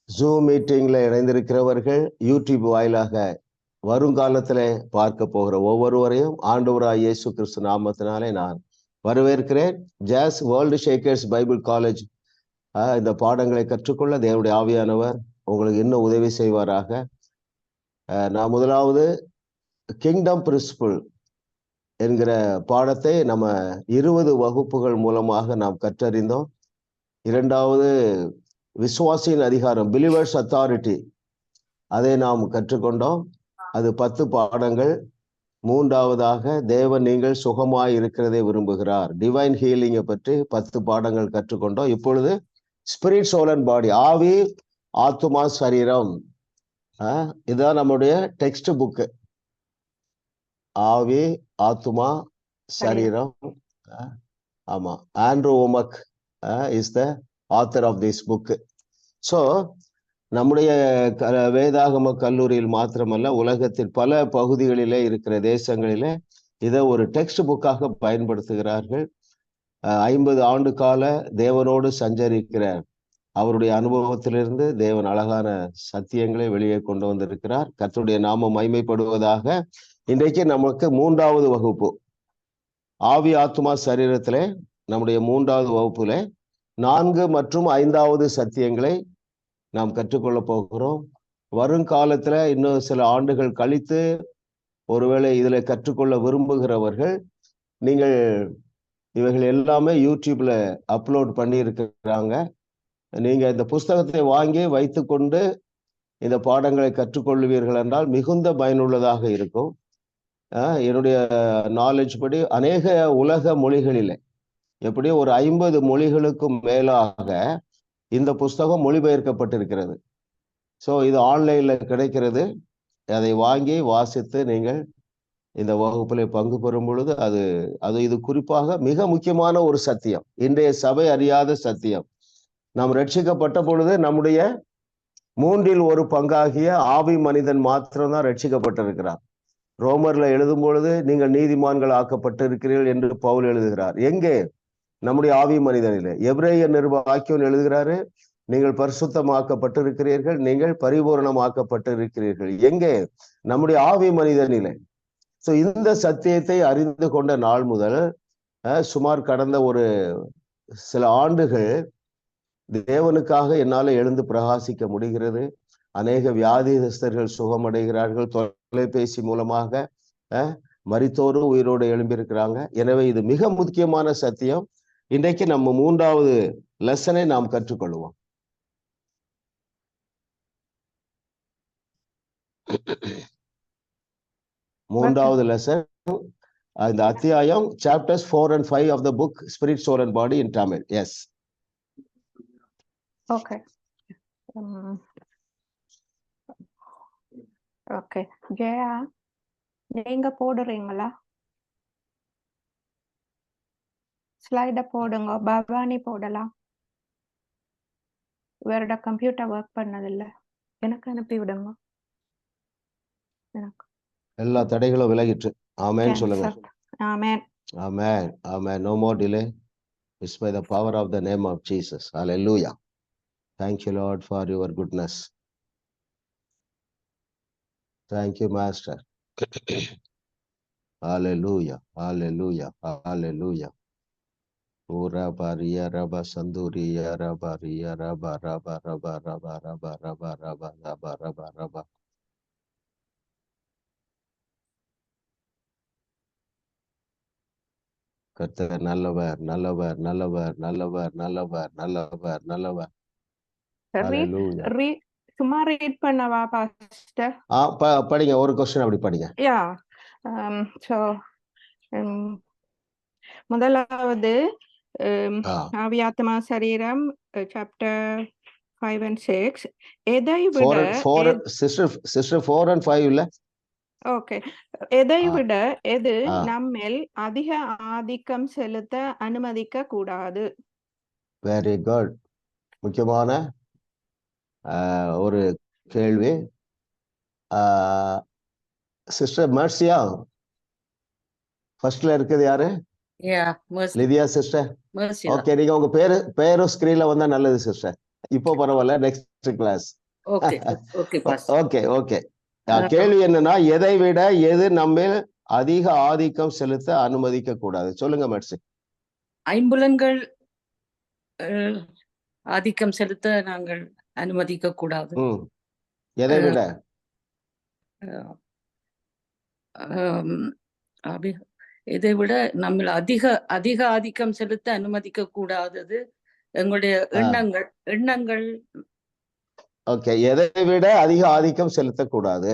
Zoom மீட்டிங்ல இணைந்திருக்கிறவர்கள் YouTube வாயிலாக வருங்காலத்தில் பார்க்க போகிற ஒவ்வொருவரையும் ஆண்டவராய் இயேசு கிறிஸ்து நாமத்தினாலே நான் வரவேற்கிறேன். ஜாஸ் வேர்ல்டு ஷேக்கர்ஸ் பைபிள் காலேஜ் இந்த பாடங்களை கற்றுக்கொள்ள தேவனுடைய ஆவியானவர் உங்களுக்கு இன்னும் உதவி செய்வாராக. நான் முதலாவது கிங்டம் பிரின்சிபிள் என்கிற பாடத்தை நம்ம 20 வகுப்புகள் மூலமாக நாம் கற்றறிந்தோம். இரண்டாவது விசுவாசியின் அதிகாரம், பிலிவர்ஸ் அத்தாரிட்டி, அதை நாம் கற்றுக்கொண்டோம். அது 10 பாடங்கள். மூன்றாவதாக தேவன் நீங்கள் சுகமாய் இருக்கிறதை விரும்புகிறார், டிவைன் ஹீலிங்கை பற்றி 10 பாடங்கள் கற்றுக்கொண்டோம். இப்பொழுது ஸ்பிரிட் சோல் அண்ட் பாடி, ஆவி ஆத்துமா சரீரம், இதுதான் நம்முடைய டெக்ஸ்ட் புக்கு. ஆவி ஆத்துமா சரீரம். ஆமா, Andrew Wommack is the author of this book. So நம்முடைய வேதாகம கல்லூரியில் மாத்திரமல்ல, உலகத்தின் பல பகுதிகளிலே இருக்கிற தேசங்களிலே இதை ஒரு டெக்ஸ்ட் புக்காக பயன்படுத்துகிறார்கள். 50 ஆண்டு கால தேவனோடு சஞ்சரிக்கிற அவருடைய அனுபவத்திலிருந்து தேவன் அழகான சத்தியங்களை வெளியே கொண்டு வந்திருக்கிறார். கர்த்தருடைய நாமம் மகிமைப்படுவதாக. இன்றைக்கு நமக்கு 3வது வகுப்பு, ஆவி ஆத்துமா சரீரத்திலே நம்முடைய 3வது வகுப்புல 4 மற்றும் 5வது சத்தியங்களை நாம் கற்றுக்கொள்ள போகிறோம். வருங்காலத்துல இன்னும் சில ஆண்டுகள் கழித்து ஒருவேளை இதுல கற்றுக்கொள்ள விரும்புகிறவர்கள், நீங்கள் இவைகள் எல்லாமே யூடியூப்ல அப்லோட் பண்ணி இருக்கிறாங்க. நீங்க இந்த புஸ்தகத்தை வாங்கி வைத்துக்கொண்டு இந்த பாடங்களை கற்றுக்கொள்வீர்கள் என்றால் மிகுந்த பயனுள்ளதாக இருக்கும். என்னுடைய நாலேஜ் படி அநேக உலக மொழிகளிலே, எப்படியும் ஒரு 50 மொழிகளுக்கும் மேலாக இந்த புஸ்தகம் மொழிபெயர்க்கப்பட்டிருக்கிறது. ஸோ இது ஆன்லைன்ல கிடைக்கிறது. அதை வாங்கி வாசித்து நீங்கள் இந்த வகுப்பில் பங்கு பெறும் பொழுது இது குறிப்பாக மிக முக்கியமான ஒரு சத்தியம், இன்றைய சபை அறியாத சத்தியம். நாம் ரட்சிக்கப்பட்ட பொழுது நம்முடைய 3இல் 1 பங்காகிய ஆவி மனிதன் மாத்திரம்தான் ரட்சிக்கப்பட்டிருக்கிறார். ரோமர்ல எழுதும் பொழுது நீங்கள் நீதிமான்கள் ஆக்கப்பட்டிருக்கிறீர்கள் என்று பவுல் எழுதுகிறார். எங்கே? நம்முடைய ஆவி மனிதனிலே. எபிரேய நிருபாக்கியன் எழுதுகிறாரு, நீங்கள் பரிசுத்தமாக்கப்பட்டிருக்கிறீர்கள், நீங்கள் பரிபூரணமாக்கப்பட்டிருக்கிறீர்கள். எங்கே? நம்முடைய ஆவி மனிதனிலே. ஸோ இந்த சத்தியத்தை அறிந்து கொண்ட நாள் முதல் சுமார் கடந்த ஒரு சில ஆண்டுகள் தேவனுக்காக என்னால எழுந்து பிரகாசிக்க முடிகிறது. அநேக வியாதிஸ்தர்கள் சுகமடைகிறார்கள். தொலைபேசி மூலமாக மரித்தோரும் உயிரோடு எழும்பியிருக்கிறாங்க. எனவே இது மிக முக்கியமான சத்தியம். இன்றைக்கு நம்ம 3வது லெசனை நாம் கற்றுக்கொள்வோம். மூன்றாவது லெசன், இந்த அத்தியாயம் chapters 4 and 5 of the book Spirit, Soul and Body in Tamil. Yes. Okay. Okay. Jaya, நீங்க போடுறீங்களா? ஸ்லைட போடுங்க. பவானி போடலாம். வேற கம்ப்யூட்டர் ஒர்க் பண்ணதில்லை. எனக்கு அனுப்பி விடுங்க. எனக்கு எல்லா தடைகளும் விலகிற்று. ஆமென் சொல்லுங்க. ஆமென். Amen. Amen. No more delay. It's by the power of the name of Jesus. Hallelujah. Thank you, Lord, for your goodness. Thank you, Master. Hallelujah. Hallelujah. Hallelujah. Ura bariya raba sanduriya raba riya raba raba raba raba raba raba raba raba raba raba. கர்த்தர் நல்லவர், நல்லவர், நல்லவர், நல்லவர், நல்லவர், நல்லவர், நல்லவர். சும்மா read பண்ணவா பாஸ்டர்? படிங்க, ஒரு क्वेश्चन அப்படி படிங்க. யா. சோ முதலாவது ஆவி ஆத்மா சரீரம் சாப்டர் 5 and 6. எதை விட சிஸ்டர் 4 and 5 இல்ல? ஓகே. எதை விட எது நம்மில் அதிக ஆதிக்கம் செலுத்த அனுமதிக்க கூடாது? Very good. முக்கியமான ஒரு கேள்வி. சிஸ்டர் மர்சியா, ஃபர்ஸ்ட்ல இருக்குது யாரு? லிதியா சிஸ்டர். ஓகே, நீங்க உங்க பேரும் ஸ்கிரீன்ல வந்தா நல்லது சிஸ்டர். இப்போ பரவாயில்ல, நெக்ஸ்ட் கிளாஸ். Okay okay. கேள்வி என்னன்னா, எதை விட எது நம்மில் அதிக ஆதிக்கம் செலுத்த அனுமதிக்க கூடாது? சொல்லுங்க மேட்சி. ஐம்புலன்கள் ஆதிக்கம் செலுத்த நாங்கள் அனுமதிக்க கூடாது. எதை விட? இதை விட நம்ம அதிக ஆதிக்கம் செலுத்த அனுமதிக்க கூடாதது எங்களுடைய எண்ணங்கள். ஓகே, எதை விட அதிக ஆதிக்கம் செலுத்தக்கூடாது?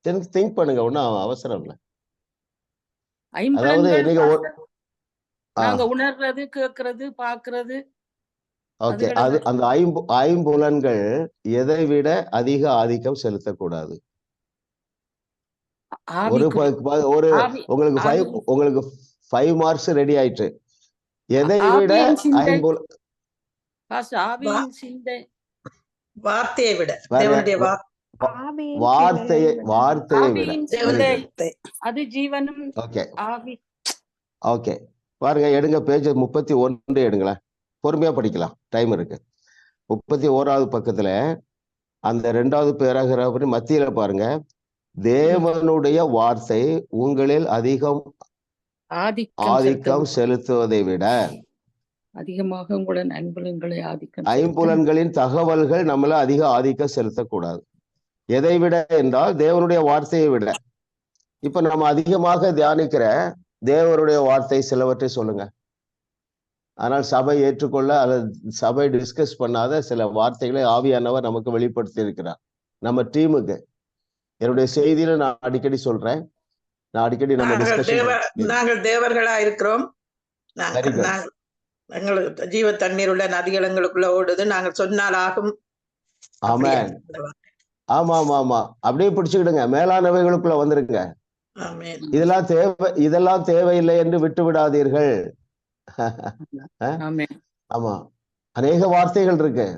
திங்க் பண்ணுங்க, ஒன்னும் அவசரம் இல்லை. அதாவது நாங்க உணர்றது, கேட்கறது, பாக்குறது. ஓகே, அது அந்த ஐம்புலன்கள் எதை விட அதிக ஆதிக்கம் செலுத்தக்கூடாது? உங்களுக்கு 5 மார்க்ஸ் ரெடி ஆயிட்டு. எதை விட வார்த்தையை விட அது ஜீவனும். ஓகே பாருங்க, எடுங்க பேஜ் 31 எடுங்களேன், பொறுமையா படிக்கலாம், டைம் இருக்கு. 31வது பக்கத்துல அந்த 2வது பேராகிராஃப் மத்தியில பாருங்க, தேவனுடைய வார்த்தை உங்களில் ஆதிக்கம் செலுத்துவதை விட அதிகமாக உங்களுடன் ஐம்புலன்களின் தகவல்கள் நம்மள அதிக ஆதிக்கம் செலுத்தக்கூடாது. எதை விட என்றால் தேவனுடைய வார்த்தையை விட. இப்ப நம்ம அதிகமாக தியானிக்கிற தேவனுடைய வார்த்தை சிலவற்றை சொல்லுங்க. ஆனால் சபை ஏற்றுக்கொள்ள அல்லது சபை டிஸ்கஸ் பண்ணாத சில வார்த்தைகளை ஆவியானவர் நமக்கு வெளிப்படுத்தி இருக்கிறார் நம்ம டீமுக்கு. என்னுடைய செய்தியில நான் அடிக்கடி சொல்றேன், நாங்கள் தேவர்களா இருக்கிறோம், எங்களுக்கு ஜீவ தண்ணீர் உள்ள நதிகள் எங்களுக்குள்ள ஓடுது, நாங்கள் சொன்னால் ஆகும். ஆமென். ஆமா ஆமா ஆமா, அப்படியே பிடிச்சுக்கிடுங்க, மேலானவைகளுக்குள்ள வந்துருங்க. இதெல்லாம் தேவையில்லை என்று விட்டு விடாதீர்கள். ஆமா, அநேக வார்த்தைகள் இருக்கு.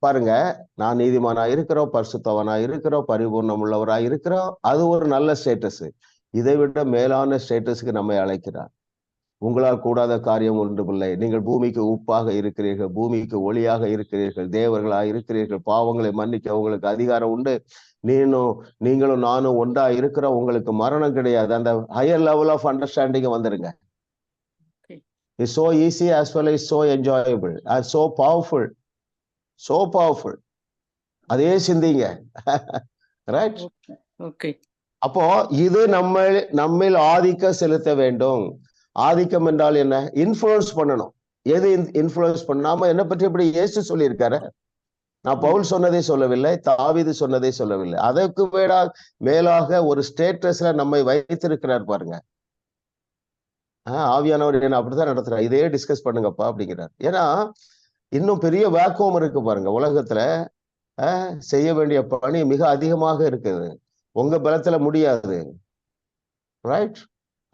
பாருங்க, நான் நீதிமானா இருக்கிறோம், பரிசுத்தவனா இருக்கிறோம், பரிபூர்ணம் உள்ளவரா இருக்கிறோம், அது ஒரு நல்ல ஸ்டேட்டஸ். இதை விட மேலான ஸ்டேட்டஸ்க்கு நம்மை அழைக்கிறார். உங்களால் கூடாத காரியம் ஒன்றுமில்லை, நீங்கள் பூமிக்கு உப்பாக இருக்கிறீர்கள், பூமிக்கு ஒளியாக இருக்கிறீர்கள், தேவர்களா இருக்கிறீர்கள், பாவங்களை மன்னிக்க உங்களுக்கு அதிகாரம் உண்டு, நீங்களும் நானும் ஒன்றா இருக்கிறோம், உங்களுக்கு மரணம் கிடையாது. அந்த ஹையர் லெவல் ஆஃப் அண்டர்ஸ்டாண்டிங் வந்துருங்க. It's so easy as well as so enjoyable and so powerful. So powerful. அதே சிந்திங்க. ரைட்? ஓகே. அப்போ இது நம்மில் ஆதிக்கம் செலுத்த வேண்டும். ஆதிக்கம் என்றால் என்ன? இன்ஃப்ளூயன்ஸ் பண்ணணும். எது இன்ஃப்ளூயன்ஸ் பண்ண? நாம என்ன பற்றி எப்படி இயேசு சொல்லியிருக்காரு? நான் பவுல் சொன்னதை சொல்லவில்லை, தாவீது சொன்னதை சொல்லவில்லை. அதற்கு மேலாக ஒரு ஸ்டேட்டஸ்ல நம்மை வைத்திருக்கிறார் பாருங்க. ஆவியானவர் என்ன அப்படித்தான் நடத்துறார். இதே டிஸ்கஸ் பண்ணுங்கப்பா அப்படிங்கிறார். ஏன்னா இன்னும் பெரிய வேக்குவம் இருக்கு பாருங்க உலகத்துல. செய்ய வேண்டிய பணி மிக அதிகமாக இருக்குது, உங்க பலத்துல முடியாது. ரைட்?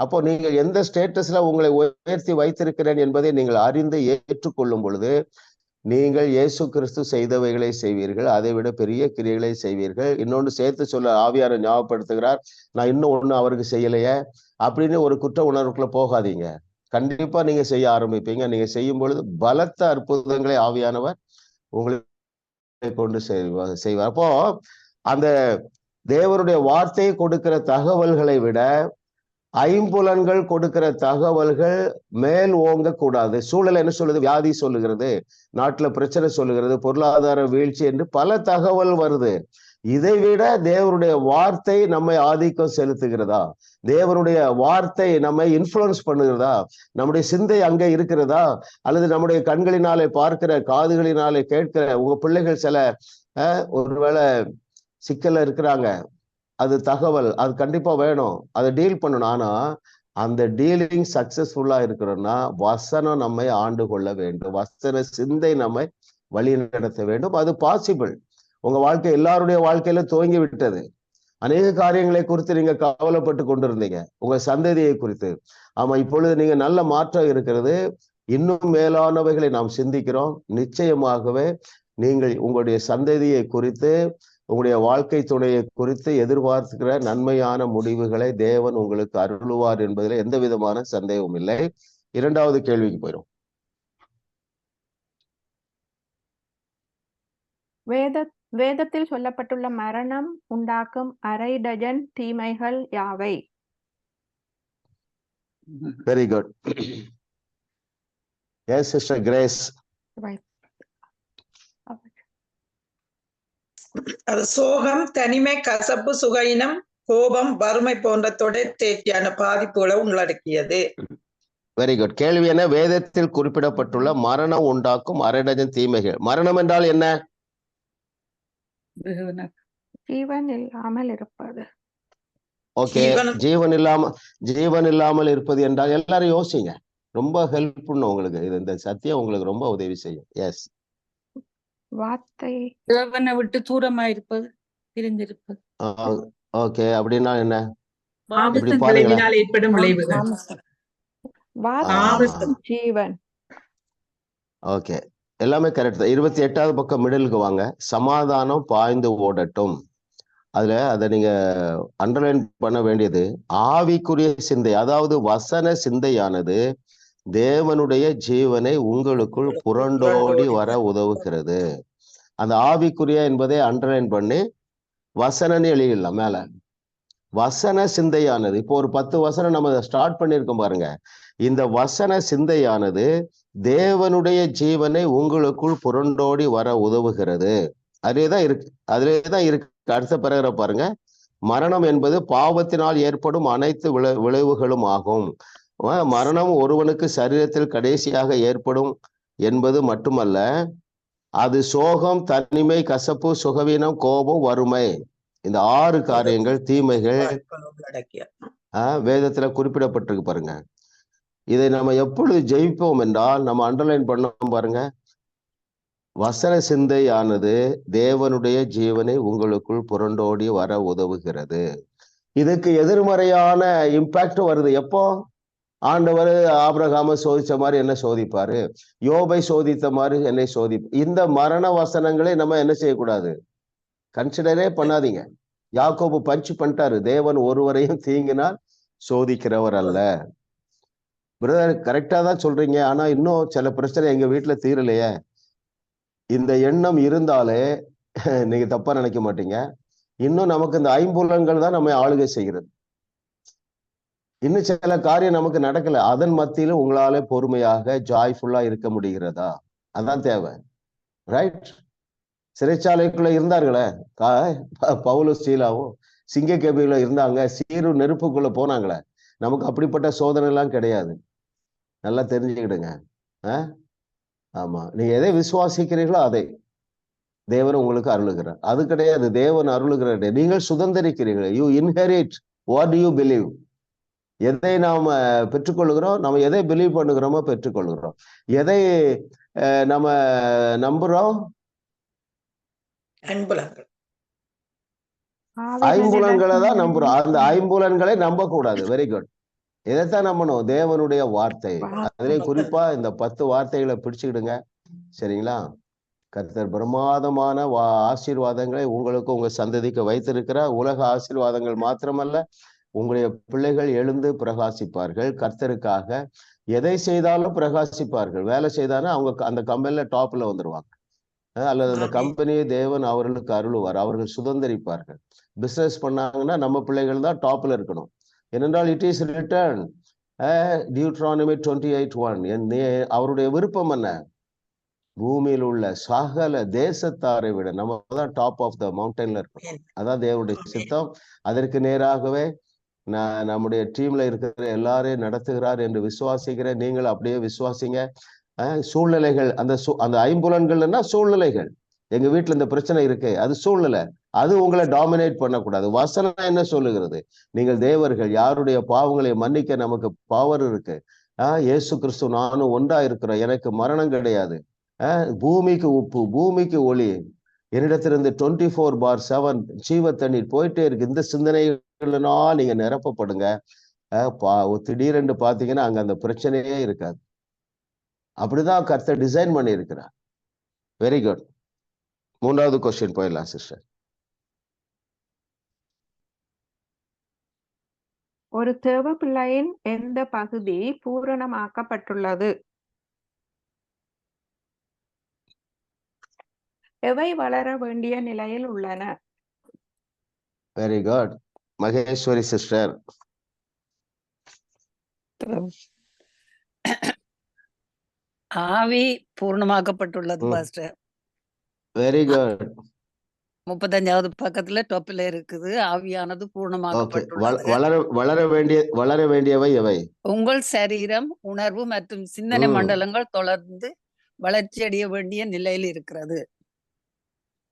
அப்போ நீங்கள் எந்த ஸ்டேட்டஸ்ல உங்களை உயர்த்தி வைத்திருக்கிறேன் என்பதை நீங்கள் அறிந்து ஏற்றுக்கொள்ளும் பொழுது நீங்கள் இயேசு கிறிஸ்து செய்தவைகளை செய்வீர்கள், அதை விட பெரிய கிரியைகளை செய்வீர்கள். இன்னொன்று சேர்த்து சொல்ல ஆவியாரை ஞாபகப்படுத்துகிறார், நான் இன்னும் ஒண்ணு அவருக்கு செய்யலையே அப்படின்னு ஒரு குற்ற உணர்வுக்குள்ள போகாதீங்க. கண்டிப்பா நீங்க செய்ய ஆரம்பிப்பீங்க. நீங்க செய்யும் பொழுது பலத்த அற்புதங்களை ஆவியானவர் உங்களை கொண்டு செய்வார். அப்போ அந்த தேவனுடைய வார்த்தையை கொடுக்கிற தகவல்களை விட ஐம்புலன்கள் கொடுக்கிற தகவல்கள் மேல் ஓங்க கூடாது. சூழல் என்ன சொல்லுது? வியாதி சொல்லுகிறது, நாட்டுல பிரச்சனை சொல்லுகிறது, பொருளாதார வீழ்ச்சி என்று பல தகவல் வருது. இதை விட தேவனுடைய வார்த்தை நம்மை ஆதிக்கம் செலுத்துகிறதா? தேவனுடைய வார்த்தை நம்மை இன்ஃப்ளூயன்ஸ் பண்ணுகிறதா? நம்முடைய சிந்தை அங்கே இருக்கிறதா? அல்லது நம்முடைய கண்களினாலே பார்க்கிற, காதுகளினாலே கேட்கிற, உங்க பிள்ளைகள் சில ஒருவேளை சிக்கல்ல இருக்கிறாங்க, அது தகவல், அது கண்டிப்பா வேணும், அதை டீல் பண்ணணும். ஆனா அந்த டீலிங் சக்சஸ்ஃபுல்லா இருக்கிறோம்னா வசனம் நம்மை ஆண்டு கொள்ள வேண்டும், வசன சிந்தை நம்மை வழி நடத்த வேண்டும். அது பாசிபிள். உங்க வாழ்க்கை எல்லாருடைய வாழ்க்கையில துவங்கி விட்டது. அநேக காரியங்களை குறித்து நீங்க கவலைப்பட்டு கொண்டிருந்தீங்க, உங்க சந்ததியை குறித்து. ஆமா, இப்பொழுது நீங்க நல்ல மாற்றம் இருக்கிறது. இன்னும் மேலானவைகளை நாம் சிந்திக்கிறோம். நிச்சயமாகவே நீங்கள் உங்களுடைய சந்ததியை குறித்து உங்களுடைய வாழ்க்கை துணையை குறித்து எதிர்பார்க்கிற நன்மையான முடிவுகளை தேவன் உங்களுக்கு அருளுவார் என்பதில் எந்த விதமான சந்தேகமும் இல்லை. இரண்டாவது கேள்விக்கு போயிடும். வேதத்தில் சொல்லப்பட்டுள்ள மரணம் உண்டாக்கும் அரை டஜன் தீமைகள் யாவை? Very good. Yes sister grace. அது சோகம், தனிமை, கசப்பு, சுகையினம், கோபம், வறுமை போன்ற தொடர்ச்சியான பாதிப்புகளை உள்ளடக்கியது. Very good. கேள்வி என்ன? வேதத்தில் குறிப்பிடப்பட்டுள்ள மரணம் உண்டாக்கும் அரை டஜன் தீமைகள். மரணம் என்றால் என்ன? ஜீவன் இல்லாமல் இருப்பது. ஓகே, ஜீவன் இல்லாமல் இருப்பது என்றால் எல்லாரும் யோசிங்க. ரொம்ப ஹெல்ப் பண்ணும் உங்களுக்கு. இது இந்த சத்தியம் உங்களுக்கு ரொம்ப உதவி செய்யும். எஸ், வார்த்தை தேவனை விட்டு தூரமா இருப்பது, பிரிந்திருப்பது. ஓகே, அப்படின்னா என்ன? மாமிசங்களினால் ஏற்படும் விளைவுகள். ஜீவன். ஓகே, எல்லாமே கரெக்ட் தான். 28வது பக்கம் மிடிலுக்கு வாங்க. சமாதானம் பாய்ந்து ஓடட்டும். அதுல அதை நீங்க அண்டர்லைன் பண்ண வேண்டியது ஆவிக்குரிய சிந்தை, அதாவது வசன சிந்தையானது தேவனுடைய ஜீவனை உங்களுக்குள் புரண்டோடி வர உதவுகிறது. அந்த ஆவிக்குரிய என்பதை அண்டர்லைன் பண்ணி வசனன்னு எழுதிடலாம் மேல. வசன சிந்தையானது, இப்போ ஒரு 10 வசனம் நம்ம ஸ்டார்ட் பண்ணியிருக்கோம் பாருங்க. இந்த வசன சிந்தையானது தேவனுடைய ஜீவனை உங்களுக்குள் புரண்டோடி வர உதவுகிறது. அதுலேதான் இருக்கு. அடுத்த பிறகு பாருங்க, மரணம் என்பது பாவத்தினால் ஏற்படும் அனைத்து விளைவுகளும் ஆகும். மரணம் ஒருவனுக்கு சரீரத்தில் கடைசியாக ஏற்படும் என்பது மட்டுமல்ல, அது சோகம், தனிமை, கசப்பு, சுகவீனம், கோபம், வறுமை, இந்த 6 காரியங்கள், தீமைகள் வேதத்துல குறிப்பிடப்பட்டிருக்கு பாருங்க. இதை நம்ம எப்பொழுது ஜெயிப்போம் என்றால், நம்ம அண்டர்லைன் பண்ணோம் பாருங்க, வசன சிந்தையானது தேவனுடைய ஜீவனை உங்களுக்குள் புரண்டோடி வர உதவுகிறது. இதுக்கு எதிர்மறையான இம்பாக்ட் வருது எப்போ? ஆண்டவர் ஆபிரகாமை சோதிச்ச மாதிரி என்ன சோதிப்பாரு, யோபை சோதித்த மாதிரி என்னை இந்த மரண வசனங்களை நம்ம என்ன செய்யக்கூடாது, கன்சிடரே பண்ணாதீங்க. யாக்கோபு பஞ்ச் பண்ணிட்டாரு, தேவன் ஒருவரையும் தீங்கினால் சோதிக்கிறவர் அல்ல. பிரதர் கரெக்டா தான் சொல்றீங்க, ஆனா இன்னும் சில பிரச்சனை எங்க வீட்டுல தீரலையே. இந்த எண்ணம் இருந்தாலே நீங்க தப்பா நினைக்க மாட்டீங்க. இன்னும் நமக்கு இந்த ஐம்புலன்கள் தான் நம்ம ஆளுகை செய்கிறது. இன்னும் சில காரியம் நமக்கு நடக்கல, அதன் மத்தியிலும் உங்களால பொறுமையாக ஜாய்ஃபுல்லா இருக்க முடிகிறதா? அதான் தேவை. ரைட்? சிறைச்சாலைக்குள்ள இருந்தார்களே பவுலும் சீலாவும், சிங்க கேபில இருந்தாங்க, சீரு நெருப்புக்குள்ள போனாங்களே. நமக்கு அப்படிப்பட்ட சோதனை எல்லாம் கிடையாது. நல்லா தெரிஞ்சுக்கிடுங்க. ஆமா, நீங்க எதை விசுவாசிக்கிறீர்களோ அதை தேவன் உங்களுக்கு அருளுகிறார். அது கிடையாது தேவன் அருளுகிறார், நீங்கள் சுதந்திரிக்கிறீர்கள். You inherit what you believe. எதை நாம பெற்றுக்கொள்கிறோம், நம்ம எதை பிலீவ் பண்ணுகிறோமோ பெற்றுக்கொள்கிறோம். எதை நம்ம நம்புறோம்? ஐம்புலன்களை தான் நம்புறோம். அந்த ஐம்புலன்களை நம்ப கூடாது. Very good. எதைத்தான் நம்பணும்? தேவனுடைய வார்த்தை. அதுலயும் குறிப்பா இந்த 10 வார்த்தைகளை பிடிச்சுக்கிடுங்க. சரிங்களா? கர்த்தர் பிரமாதமான ஆசீர்வாதங்களை உங்களுக்கு உங்க சந்ததிக்கு வைத்திருக்கிற உலக ஆசீர்வாதங்கள் மாத்திரமல்ல, உங்களுடைய பிள்ளைகள் எழுந்து பிரகாசிப்பார்கள். கர்த்தருக்காக எதை செய்தாலும் பிரகாசிப்பார்கள். வேலை செய்தாலும் அவங்க அந்த கம்பெனில டாப்ல வந்துருவாங்க, அல்லது அந்த கம்பெனியை தேவன் அவர்களுக்கு அருளுவார். அவர்கள் சுதந்திரிப்பார்கள். பிசினஸ் பண்ணாங்கன்னா நம்ம பிள்ளைகள் தான் டாப்ல இருக்கணும். ஏனென்றால் இட் இஸ் ரிட்டர்ன் டியூட்ரானமி 28:1. அவருடைய விருப்பம் என்ன? பூமியில் உள்ள சகல தேசத்தாரை விட நம்ம தான் டாப் ஆஃப் த மவுண்டன்ல இருக்கணும். அதான் தேவனுடைய சித்தம். அதற்கு நேராகவே நம்முடைய டீம்ல இருக்கிற எல்லாரையும் நடத்துகிறார் என்று விசுவாசிக்கிறேன். நீங்கள் அப்படியே விசுவாசிங்க. சூழ்நிலைகள், அந்த ஐம்புலன்கள்னா சூழ்நிலைகள். எங்க வீட்டுல இந்த பிரச்சனை இருக்கு, அது சூழ்நிலை. அது உங்களை டாமினேட் பண்ணக்கூடாது. வசனம் என்ன சொல்லுகிறது? நீங்கள் தேவர்கள், யாருடைய பாவங்களை மன்னிக்க நமக்கு பவர் இருக்கு. இயேசு கிறிஸ்து நானும் ஒன்றா இருக்கிறோம், எனக்கு மரணம் கிடையாது. பூமிக்கு உப்பு, பூமிக்கு ஒளி, என்னிடத்திலிருந்து 24/7 ஜீவ தண்ணீர் போயிட்டே இருக்கு. இந்த சிந்தனைகள்னா நீங்க நிரப்பப்படுங்க. திடீரென்று பாத்தீங்கன்னா அங்க அந்த பிரச்சனையே இருக்காது. அப்படிதான் கர்த்தர் டிசைன் பண்ணி இருக்கிறார். Very good. 3வது கொஸ்டின் போயிடலாம் சிஸ்டர். ஒரு தேவ பிள்ளையின் எந்த பகுதி பூரணமாக்கப்பட்டுள்ளது? எவை வளர வேண்டிய நிலையில் உள்ளன? Very good. மகேஸ்வரி சிஸ்டர். ஆவி பூர்ணமாக்கப்பட்டுள்ளது பாஸ்டர். Very good. 35வது பக்கத்துல டொப்பில் இருக்குது. ஆவியானது பூர்ணமாக்கப்பட்டுள்ளது. வளர வேண்டியவை எவை? உங்கள் சரீரம், உணர்வு மற்றும் சிந்தனை மண்டலங்கள் தொடர்ந்து வளர்ச்சி அடைய வேண்டிய நிலையில் இருக்கிறது.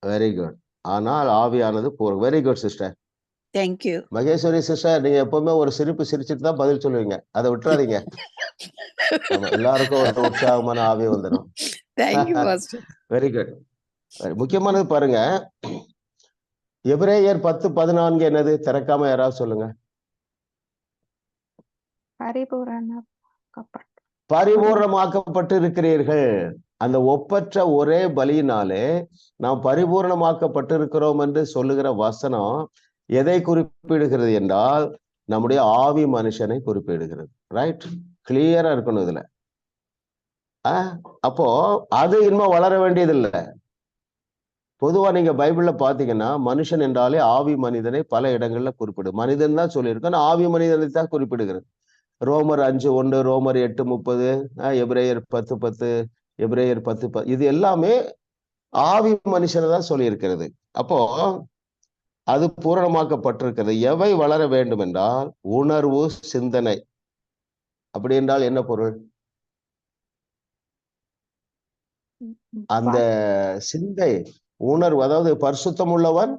Very good. ஆனால் ஆவியானது very good sister. Thank you. Maheswari sister, நீங்க எப்பவுமே ஒரு சிரிப்பு சிரிச்சுட்டு தான் பதில் சொல்லுவீங்க. அதை விட்டுறாதீங்க. எல்லாருக்கும் ஒரு உற்சாகமான ஆவி வந்துடும். Thank you pastor. Very good. முக்கியமானது பாருங்க, எபிரேயர் 10:14 என்னது? திறக்காம யாராவது சொல்லுங்க. பரிபூர்ணமாக்கப்பட்டு இருக்கிறீர்கள். அந்த ஒப்பற்ற ஒரே பலியினாலே நாம் பரிபூர்ணமாக்கப்பட்டு இருக்கிறோம் என்று சொல்லுகிற வசனம் எதை குறிப்பிடுகிறது என்றால், நம்முடைய ஆவி மனுஷனை குறிப்பிடுகிறது. ரைட்? கிளியரா இருக்கணும் இதுல. அப்போ அது இன்னும் வளர வேண்டியது இல்லை. பொதுவா நீங்க பைபிள்ல பாத்தீங்கன்னா, மனுஷன் என்றாலே ஆவி மனிதனை பல இடங்கள்ல குறிப்பிடும். மனிதன் தான் சொல்லியிருக்கோம், ஆவி மனிதனை தான் குறிப்பிடுகிறது. ரோமர் 5:1, ரோமர் 8:30, எபிரேயர் 10:10, எபிரேயர் 10:10, இது எல்லாமே ஆவி மனுஷனை தான் சொல்லியிருக்கிறது. அப்போ அது பூரணமாக்கப்பட்டிருக்கிறது. எவை வளர வேண்டும் என்றால் உணர்வு, சிந்தனை. அப்படி என்றால் என்ன பொருள்? அந்த சிந்தை, உணர்வு, அதாவது பரிசுத்தம் உள்ளவன்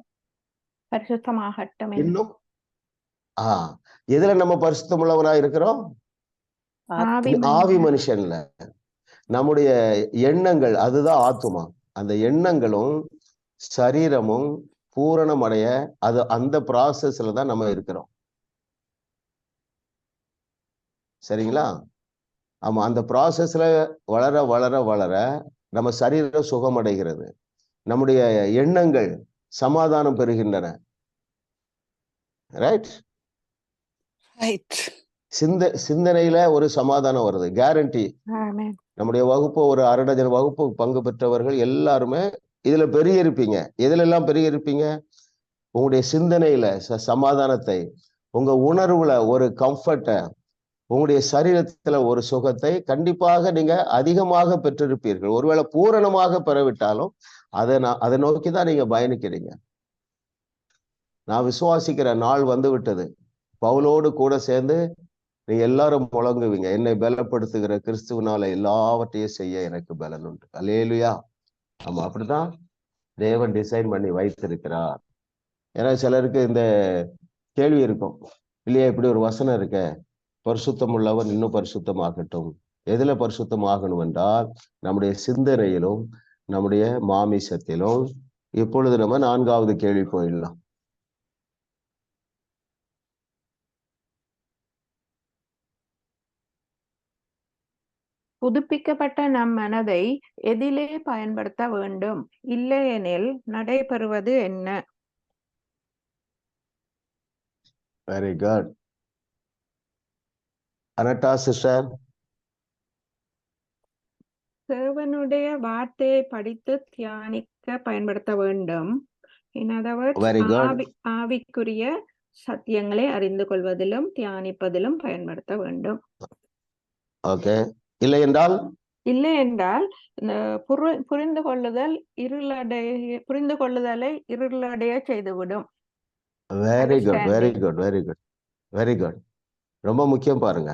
பரிசுத்தமாகட்டும். இன்னும் எதுல நம்ம பரிசுத்தம் உள்ளவனா இருக்கிறோம்? ஆவி மனுஷன்ல. நம்முடைய எண்ணங்கள், அதுதான் ஆத்துமா. அந்த எண்ணங்களும் சரீரமும் பூரணம் அடைய அது அந்த ப்ராசஸ்ல தான் நம்ம இருக்கிறோம். சரிங்களா? ஆமா, அந்த ப்ராசஸ்ல வளர வளர வளர நம்ம சரீரம் சுகமடைகிறது. நம்முடைய எண்ணங்கள் சமாதானம் பெறுகின்றன. ரைட்? சிந்தனையில ஒரு சமாதானம் வருது, கேரண்டி. நம்முடைய வகுப்பு ஒரு 1/2 டஜன் வகுப்பு பங்கு பெற்றவர்கள் எல்லாருமே இதுல பெரிய இருப்பீங்க. எதுல எல்லாம் பெரிய இருப்பீங்க? உங்களுடைய சிந்தனையில சமாதானத்தை, உங்க உணர்வுல ஒரு கம்ஃபர்ட்டை, உங்களுடைய சரீரத்துல ஒரு சுகத்தை கண்டிப்பாக நீங்க அதிகமாக பெற்றிருப்பீர்கள். ஒருவேளை பூரணமாக பெறவிட்டாலும் அதை நோக்கிதான் நீங்க பயணிக்கிறீங்க. நான் விசுவாசிக்கிற நாள் வந்து விட்டது. பவுலோடு கூட சேர்ந்து நீங்க எல்லாரும் முழங்குவீங்க, என்னை பலப்படுத்துகிற கிறிஸ்துவனால எல்லாவற்றையும் செய்ய எனக்கு பலன் உண்டு. அல்லேலூயா. ஆமா, அப்படிதான் தேவன் டிசைன் பண்ணி வைத்திருக்கிறார். ஏன்னா சிலருக்கு இந்த கேள்வி இருக்கும் இல்லையா, இப்படி ஒரு வசனம் இருக்க, பரிசுத்தம் உள்ளவன் இன்னும் பரிசுத்தமாகட்டும். எதுல பரிசுத்தமாகணும் என்றால் நம்முடைய சிந்தனையிலும் நம்முடைய மாமிசத்திலும். இப்பொழுது நம்ம 4வது கேள்வி போயிடலாம். புதுப்பிக்கப்பட்ட நம் மனதை எதிலே பயன்படுத்த வேண்டும்? இல்லையெனில் நடைபெறுவது என்ன? Very good. அனட்டா சிஸ்டர். தேவனுடைய வார்த்தையை படித்து தியானிக்க பயன்படுத்த வேண்டும். ஆவிக்குரிய சத்தியங்களை அறிந்து கொள்வதிலும் தியானிப்பதிலும் பயன்படுத்த வேண்டும். ஓகே. இல்லை என்றால் புரிந்து கொள்ளுதலை இருளடைய செய்துவிடும். Very good, very good, very good, very good. ரொம்ப முக்கியம் பாருங்க,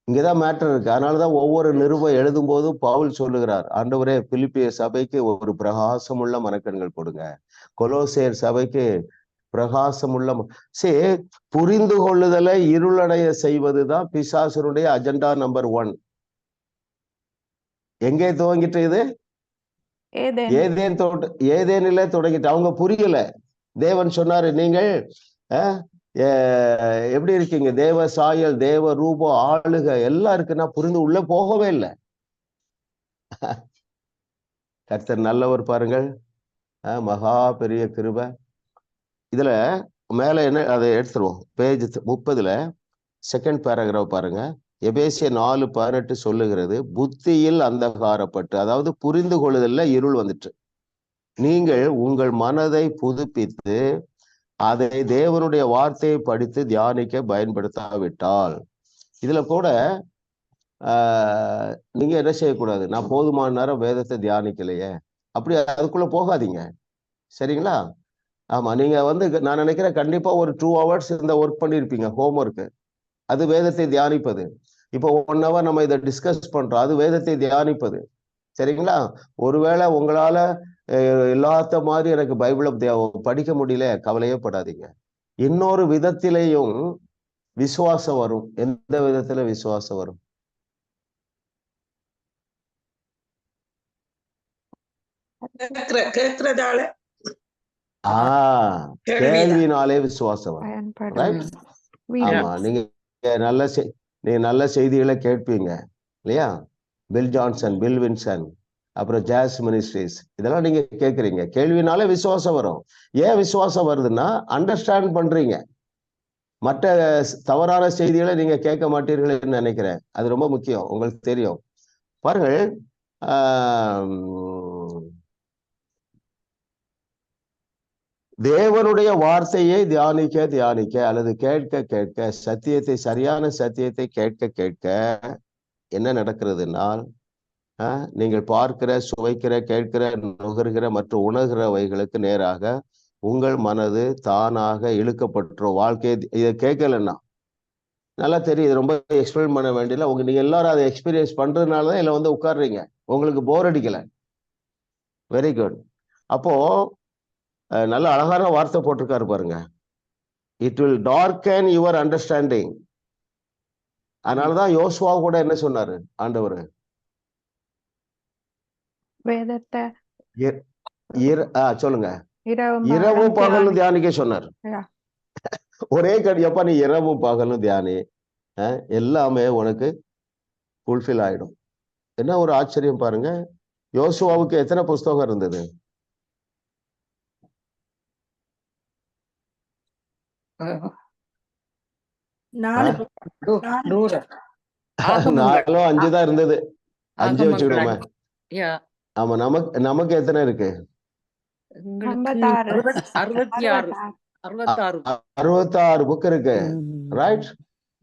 இங்கதான் மேட்டர் இருக்கு. அதனாலதான் ஒவ்வொரு நிருபம் எழுதும் போது பவுல் சொல்லுகிறார், ஆண்டவரே பிலிப்பிய சபைக்கு ஒரு பிரகாசமுள்ள மனக்கண்கள் கொடுங்க, கொலோசேயர் சபைக்கு பிரகாசமுள்ள. புரிந்து கொள்ளுதலை இருளடைய செய்வதுதான் பிசாசனுடைய அஜெண்டா நம்பர் 1. எங்கே துவங்கிட்டு? இது ஏதேனிலே தொடங்கிட்டு. அவங்க புரியல. தேவன் சொன்னாரு, நீங்கள் எப்படி இருக்கீங்க, தேவ சாயல், தேவ ரூபம், ஆளுக எல்லாம் இருக்குன்னா புரிந்து உள்ள போகவே இல்லை. கர்த்தர் நல்லவர் பாருங்கள், மகா பெரிய கிருபை. இதுல மேல என்ன அதை எடுத்துருவோம். பேஜ் 30 செகண்ட் பேராகிராஃப் பாருங்க. எபேசியர் 4:18 சொல்லுகிறது, புத்தியில் அந்தகாரப்பட்டு, அதாவது புரிந்து கொள்ளுதல்ல இருள் வந்துட்டு, நீங்கள் உங்கள் மனதை புதுப்பித்து அதை தேவனுடைய வார்த்தையை படித்து தியானிக்க பயன்படுத்தாவிட்டால். இதுல கூட நீங்க என்ன செய்யக்கூடாது, நான் போதுமான நேரம் வேதத்தை தியானிக்கலையே, அப்படி அதுக்குள்ள போகாதீங்க. சரிங்களா? ஆமா, நீங்க நான் நினைக்கிறேன் கண்டிப்பா ஒரு 2 hours இந்த ஒர்க் பண்ணிருப்பீங்க, ஹோம்ஒர்க். அது வேதத்தை தியானிப்பது. இப்போ 1 hour நம்ம இதை டிஸ்கஸ் பண்றோம், அது வேதத்தை தியானிப்பது. சரிங்களா? ஒருவேளை உங்களால எல்லாத்த மாதிரி எனக்கு பைபிளை படிக்க முடியல, கவலையே படாதீங்க. இன்னொரு விதத்திலேயும் விசுவாசம் வரும். எந்த விதத்துல விசுவாசம் வரும்? கேட்கிறதால கேள்வினாலே விசுவாசம் வரும். ரைட்? ஆமா, நீங்க நல்ல செய்திகளை கேட்பீங்க இல்லையா? பில் ஜான்சன், பில் வின்சன், அப்புறம் ஜாஸ் மினிஸ்ட்ரிஸ், இதெல்லாம் நீங்க கேட்குறீங்க. கேள்வினாலே விசுவாசம் வரும். ஏன் விசுவாசம் வருதுன்னா அண்டர்ஸ்டாண்ட் பண்றீங்க. மற்ற தவறான செய்திகளை நீங்க கேட்க மாட்டீர்கள்னு நினைக்கிறேன். அது ரொம்ப முக்கியம், உங்களுக்கு தெரியும். பாருங்கள், தேவனுடைய வார்த்தையை தியானிக்க அல்லது கேட்க சத்தியத்தை, சரியான சத்தியத்தை கேட்க என்ன நடக்கிறதுனால், நீங்கள் பார்க்கிற, சுவைக்கிற, கேட்கிற, நுகர்கிற மற்றும் உணர்கிறவைகளுக்கு நேராக உங்கள் மனது தானாக இழுக்கப்பட்டுரும். வாழ்க்கையை இதை கேட்கலன்னா நல்லா தெரியுது, ரொம்ப எக்ஸ்பிளைன் பண்ண வேண்டியல. நீங்க எல்லாரும் அதை எக்ஸ்பீரியன்ஸ் பண்றதுனாலதான் இதுல உட்கார்றீங்க, உங்களுக்கு போர் அடிக்கல. Very good. அப்போ நல்ல அழகான வார்த்தை போட்டிருக்காரு பாருங்க, it will darken your understanding. அதனாலதான் யோசுவா கூட என்ன சொன்னாரு ஆண்டவர், வேதத்தை சொல்லுங்க, இரவும் பகலும் தியானிக்க சொன்னார். ஒரே எப்ப நீ இரவும் பகலும் தியானி, எல்லாமே உனக்கு ஃபுல்ஃபில் ஆயிடும். என்ன ஒரு ஆச்சரியம் பாருங்க. யோசுவாவுக்கு எத்தனை புஸ்தகம் இருந்தது? 4 5 தான் இருந்தது. 5 வச்சுக்கிடுவோமே. ஆமா, நமக்கு எத்தனை இருக்கு? 66 புக் இருக்கு. ரைட்?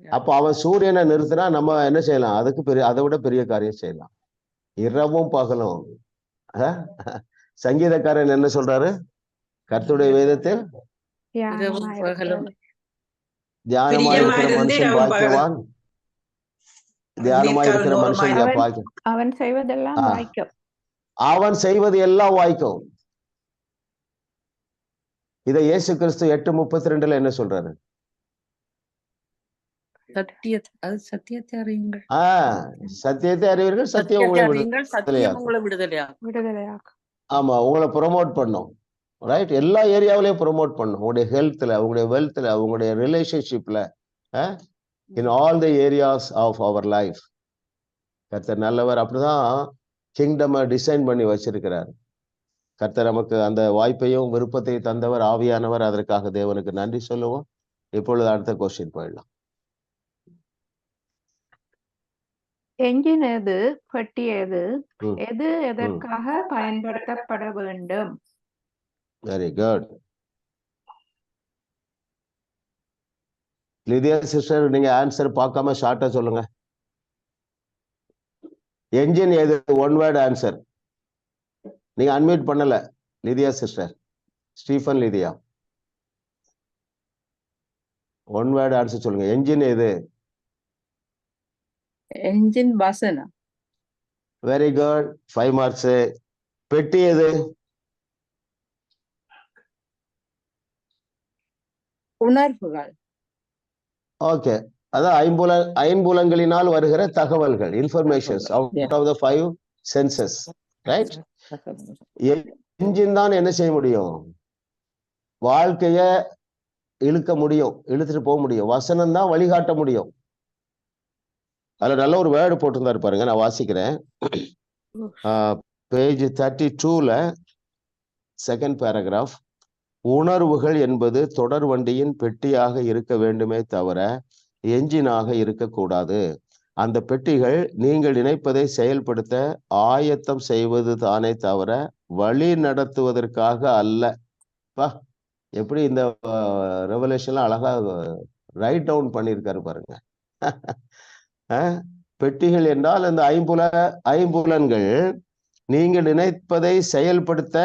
அப்ப அவன் சூரியனை நிறுத்தினா நம்ம என்ன செய்யலாம்? அதை விட பெரிய காரியம் செய்யலாம். இரவும் பகலும். சங்கீதக்காரன் என்ன சொல்றாரு? கர்த்தருடைய வேதத்தில் தியானமா இருக்கிற மனுஷன் பாக்கியவான். தியானமா இருக்கிற மனுஷன் அவன் செய்வதெல்லாம் வாய்க்கும். அவன் செய்வது எல்லாம் வாய்க்கும். இதை இயேசு கிறிஸ்து 8:32 என்ன சொல்றாரு? சத்தியத்தை அறியுங்கள், சத்தியத்தை அறிவீர்கள், சத்தியம் உங்களை விடுதலையாக்கும். ஆமா, உங்களை ப்ரொமோட் பண்ணும். ரைட்? எல்லா ஏரியாவிலையும் ப்ரொமோட் பண்ணும். உங்களுடைய ஹெல்த்ல, உங்களுடைய வெல்த்ல, உங்களுடைய ரிலேஷன்ஷிப்ல, in all the areas of our life. கர்த்தர் நல்லவர். அப்படிதான் கிங்டம் டிசைன் பண்ணி வச்சிருக்கிறார். கர்த்தர் நமக்கு அந்த வாய்ப்பையும் விருப்பத்தையும் தந்தவர், ஆவியானவர். அதற்காக தேவனுக்கு நன்றி சொல்லுவோம். இப்பொழுது அடுத்த கொஸ்டின் போயிடலாம். என்ஜின் எது, பெட்டி எது, எது எதற்காக பயன்படுத்தப்பட வேண்டும்? Very good. லிதியா சிஸ்டர், நீங்க ஆன்சர் பார்க்காம ஷார்ட்டா சொல்லுங்க. என்ஜின் எது? 1 word ஆன்சர். நீங்க அன்மியூட் பண்ணல லிதியா சிஸ்டர். ஸ்டீஃபன், லிதியா, 1 word ஆன்சர் சொல்லுங்க. என்ஜின் எது? Engine Vasana. Very good, 5 marks. பெட்டி எது? உணர்வுகள். ஓகே, அதான் ஐம்புலங்களினால் வருகிற தகவல்கள், informations out of the 5 senses. Right? Engine தான் என்ன செய்ய முடியும்? வாழ்க்கைய இழுக்க முடியும், இழுத்துட்டு போக முடியும். வசனம் தான் வழிகாட்ட முடியும். அதுல நல்ல ஒரு வேர்டு போட்டிருந்தாரு பாருங்க, நான் வாசிக்கிறேன். பேஜ் 32ல செகண்ட் பேராகிராஃப். உணர்வுகள் என்பது தொடர் வண்டியின் பெட்டியாக இருக்க வேண்டுமே தவிர என்ஜினாக இருக்கக்கூடாது. அந்த பெட்டிகள் நீங்கள் நினைப்பதை செயல்படுத்த ஆயத்தம் செய்வது தானே தவிர வழி நடத்துவதற்காக அல்ல. எப்படி இந்த ரெவலேஷன்லாம் அழகா ரைட் டவுன் பண்ணியிருக்காரு பாருங்க. பெட்டிகள் என்றால் அந்த ஐம்புலன்கள் நீங்கள் நினைப்பதை செயல்படுத்த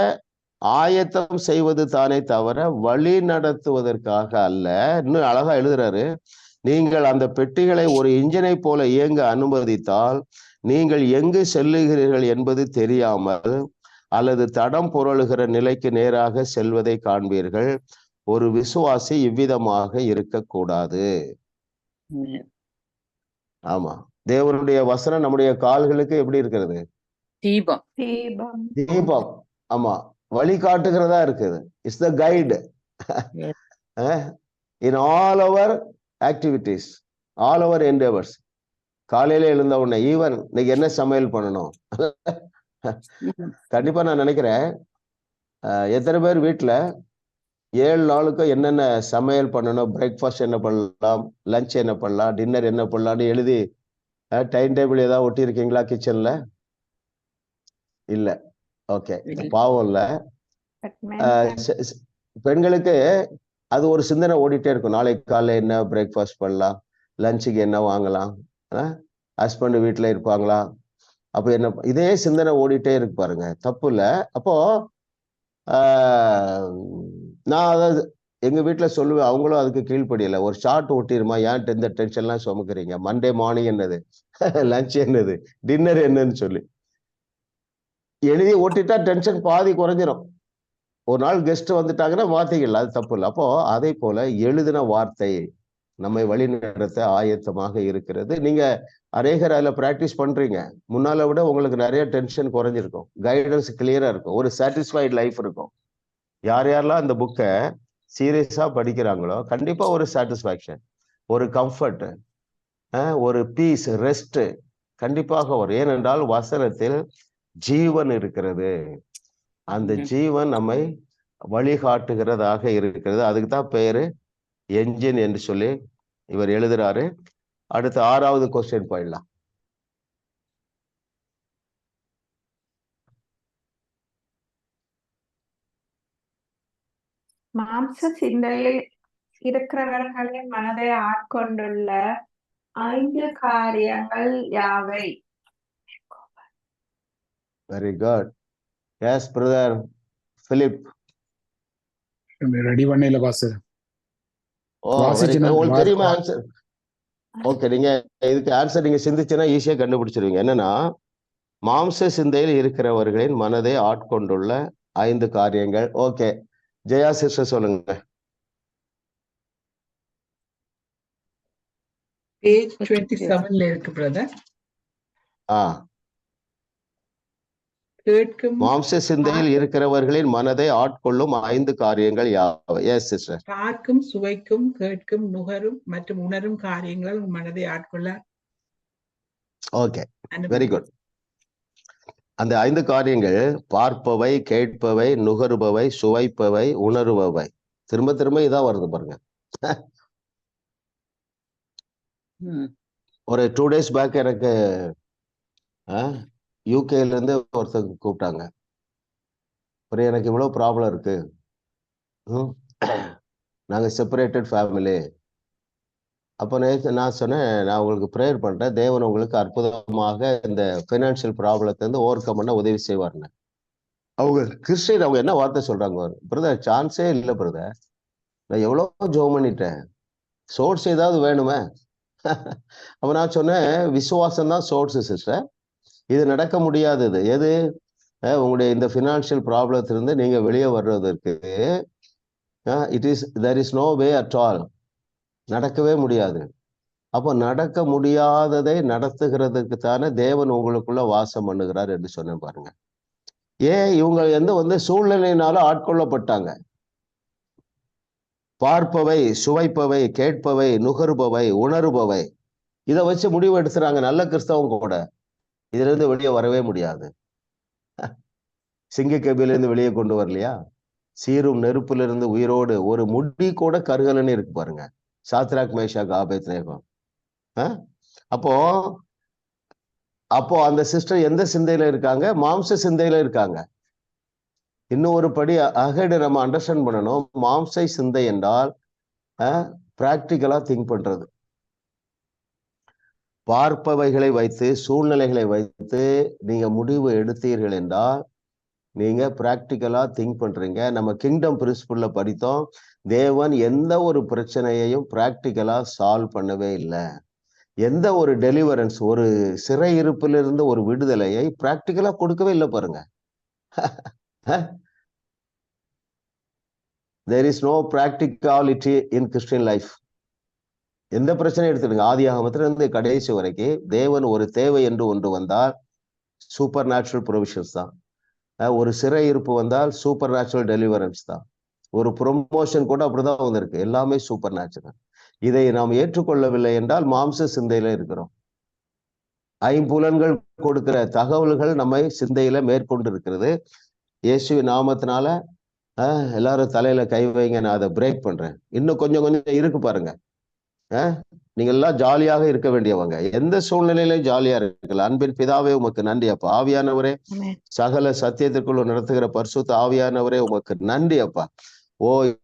ஆயத்தம் செய்வது தானே தவிர வழி நடத்துவதற்காக அல்ல. இன்னும் அழகா எழுதுறாரு, நீங்கள் அந்த பெட்டிகளை ஒரு இன்ஜினை போல இயங்க அனுமதித்தால் நீங்கள் எங்கு செல்லுகிறீர்கள் என்பது தெரியாமல் அல்லது தடம் புரளுகிற நிலைக்கு நேராக செல்வதை காண்பீர்கள். ஒரு விசுவாசி இவ்விதமாக இருக்கக்கூடாது. ஆமா, தேவனுடைய வசனம் நம்முடைய கால்களுக்கு எப்படி இருக்கிறது? தீபம். தீபம். ஆமா, வழி காட்டுகிறதா இருக்குது. It's the guide in all our activities, all our endeavours. காலையில எழுந்த உடனே ஈவன் இன்னைக்கு என்ன சமையல் பண்ணணும், கண்டிப்பா நான் நினைக்கிறேன் எத்தனை பேர் வீட்டுல 7 நாளுக்கு என்னென்ன சமையல் பண்ணணும், பிரேக்ஃபாஸ்ட் என்ன பண்ணலாம், லஞ்ச் என்ன பண்ணலாம், டின்னர் என்ன பண்ணலாம்னு எழுதி டைம் டேபிள் ஏதாவது ஒட்டி இருக்கீங்களா கிச்சன்ல? இல்ல. ஓகே, பாவம் இல்ல. பெண்களுக்கு அது ஒரு சிந்தனை ஓடிட்டே இருக்கும். நாளைக்கு காலைல என்ன பிரேக்ஃபாஸ்ட் பண்ணலாம், லஞ்சுக்கு என்ன வாங்கலாம், ஹஸ்பண்ட் வீட்டுல இருப்பாங்களா, அப்ப என்ன, இதே சிந்தனை ஓடிட்டே இருக்கு பாருங்க. தப்பு இல்லை. அப்போ நான் அதாவது எங்க வீட்டுல சொல்லுவேன், அவங்களும் அதுக்கு கீழ்ப்படியல. ஒரு ஷார்ட் ஓட்டிருமா, ஏன் இந்த டென்ஷன்லாம் சுமக்குறீங்க, மண்டே மார்னிங் என்னது, லஞ்ச் என்னது, டின்னர் என்னன்னு சொல்லி எழுதி ஓட்டிட்டா டென்ஷன் பாதி குறைஞ்சிரும். ஒரு நாள் கெஸ்ட் வந்துட்டாங்கன்னா மாத்திக்கல, அது தப்பு இல்லை. அப்போ அதே போல எழுதின வார்த்தை நம்மை வழிநடத்த ஆயத்தமாக இருக்கிறது. நீங்க அநேகர் அதில் ப்ராக்டிஸ் பண்றீங்க, முன்னால விட உங்களுக்கு நிறைய டென்ஷன் குறைஞ்சிருக்கும், கைடன்ஸ் கிளியரா இருக்கும், ஒரு சாட்டிஸ்ஃபைட் லைஃப் இருக்கும். யாரெல்லாம் அந்த புக்கை சீரியஸா படிக்கிறாங்களோ கண்டிப்பா ஒரு சாட்டிஸ்ஃபேக்ஷன், ஒரு கம்ஃபர்ட், ஒரு பீஸ், ரெஸ்ட் கண்டிப்பாக வரும். ஏனென்றால் வசனத்தில் ஜீவன் இருக்கிறது. அந்த ஜீவன் நம்மை வழிகாட்டுகிறதாக இருக்கிறது. அதுக்கு தான் பேரு என்ஜின் என்று சொல்லி இவர் எழுதுறாரு. அடுத்த 6வது கொஸ்டின் போயிடலாம். மாம்ச சிந்தையில் இருக்கிறவர்களின் மனதை ஆட்கொண்டுள்ள 5 காரியங்கள் யாவை? Very good. Yes brother Philip. Ready பண்ணல பாஸ். உங்களுக்கு தெரியுமா ஆன்சர்? ஓகே, நீங்க இதுக்கு ஆன்சர் நீங்க சிந்திச்சுன்னா ஈஸியா கண்டுபிடிச்சிருவீங்க. என்னன்னா, மாம்ச சிந்தையில் இருக்கிறவர்களின் மனதை ஆட்கொண்டுள்ள 5 காரியங்கள். ஓகே, ஜெயா சிஸ்டர் சொல்லுங்க. பேஜ் 27ல இருக்கு பிரதர். மாம்ச சிந்தையில் இருக்கிறவர்களின் மனதை ஆட்கொள்ளும் 5 காரியங்கள் யாவை? Yes sister. பார்க்கும், சுவைக்கும், கேட்கும், நுகரும் மற்றும் உணரும் காரியங்கள் மனதை ஆட்கொள்ள. Okay, very good. அந்த 5 காரியங்கள் பார்ப்பவை, கேட்பவை, நுகருபவை, சுவைப்பவை, உணருபவை. திரும்ப திரும்ப இதான் வருது பாருங்க. ஒரு 2 days பேக் எனக்கு யூகேல இருந்து ஒருத்தங்க கூப்பிட்டாங்க. அப்புறம் எனக்கு இவ்வளவு ப்ராப்ளம் இருக்கு, நாங்க செப்பரேட்டட் ஃபேமிலி. அப்போ நான் சொன்னேன், நான் உங்களுக்கு ப்ரேயர் பண்றேன், தேவன் உங்களுக்கு அற்புதமாக இந்த ஃபைனான்சியல் ப்ராப்ளத்தை வந்து ஓவர் கம் பண்ண உதவி செய்வார்னு. அவங்க கிறிஸ்டியன், அவங்க என்ன வார்த்தை சொல்றாங்க, பிரதர் சான்ஸே இல்லை பிரதர், நான் எவ்வளோ ஜெபம் பண்ணிட்டேன், சோர்ஸ் ஏதாவது வேணுமே. அப்ப நான் சொன்னேன், விசுவாசம் தான் சோர்ஸ் சிஸ்டர், இது நடக்க முடியாதது. எது? உங்களுடைய இந்த ஃபினான்ஷியல் ப்ராப்ளத்திலிருந்து நீங்க வெளியே வர்றதற்கு there is no way at all. நடக்கவே முடியாது. அப்போ நடக்க முடியாததை நடத்துகிறதுக்கு தானே தேவன் உங்களுக்குள்ள வாசம் பண்ணுகிறார் என்று சொன்னேன் பாருங்க. ஏன் இவங்க வந்து சூழ்நிலையினால ஆட்கொள்ளப்பட்டாங்க. பார்ப்பவை, சுவைப்பவை, கேட்பவை, நுகர்பவை, உணர்பவை, இதை வச்சு முடிவு எடுத்துறாங்க. நல்ல கிறிஸ்தவங்க கூட இதுல இருந்து வெளியே வரவே முடியாது. சிங்க கபிலிருந்து வெளியே கொண்டு வரலையா? சீரும் நெருப்பிலிருந்து உயிரோடு ஒரு முடி கூட கருகலன்னு இருக்கு பாருங்க. Shadrach Meshach Abednego. அப்போ அப்போ அந்த சிஸ்டர் எந்த சிந்தையில இருக்காங்க? மாம்ச சிந்தையில இருக்காங்க. இன்னும் ஒரு படி அகடு நம்ம அண்டர்ஸ்டாண்ட் பண்ணணும். மாம்ச சிந்தை என்றால் பிராக்டிக்கலா திங்க் பண்றது. பார்ப்பவைகளை வைத்து சூழ்நிலைகளை வைத்து நீங்க முடிவு எடுத்தீர்கள் என்றால் நீங்க பிராக்டிக்கலா திங்க் பண்றீங்க. நம்ம கிங்டம் பிரின்சிபிள்ல படித்தோம், தேவன் எந்த ஒரு பிரச்சனையையும் பிராக்டிக்கலா சால்வ் பண்ணவே இல்லை. எந்த ஒரு டெலிவரன்ஸ், ஒரு சிறையிருப்பிலிருந்து ஒரு விடுதலையை பிராக்டிக்கலா கொடுக்கவே இல்லை பாருங்க. There is no practicality in Christian life. எந்த பிரச்சனையும் எடுத்துடுங்க, ஆதியாகமத்திலிருந்து கடைசி வரைக்கும் தேவன் ஒரு தேவை என்று ஒன்று வந்தால் சூப்பர் நேச்சுரல் ப்ரொவிஷன்ஸ் தான். ஒரு சிறை இருப்பு வந்தால் சூப்பர் நேச்சுரல் டெலிவரன்ஸ் தான். ஒரு ப்ரொமோஷன் கூட அப்படிதான் வந்திருக்கு. எல்லாமே சூப்பர் நேச்சுரல். இதை நாம் ஏற்றுக்கொள்ளவில்லை என்றால் மாம்ச சிந்தையில இருக்கிறோம். ஐம்புலன்கள் கொடுக்கிற தகவல்கள் நம்மை சிந்தையில மேற்கொண்டு இருக்கிறது. இயேசுவின் நாமத்தினால எல்லாரும் தலையில கை வைங்க, நான் அதை பிரேக் பண்றேன். இன்னும் கொஞ்சம் கொஞ்சம் இருக்கு பாருங்க. நீங்க எல்லாம் ஜாலியாக இருக்க வேண்டியவங்க, எந்த சூழ்நிலையிலும் ஜாலியா இருக்கலாம். அன்பின் பிதாவே உமக்கு நன்றி அப்பா. ஆவியானவரே, சகல சத்தியத்திற்குள்ள நடத்துகிற பரிசுத்த ஆவியானவரே உமக்கு நன்றி அப்பா.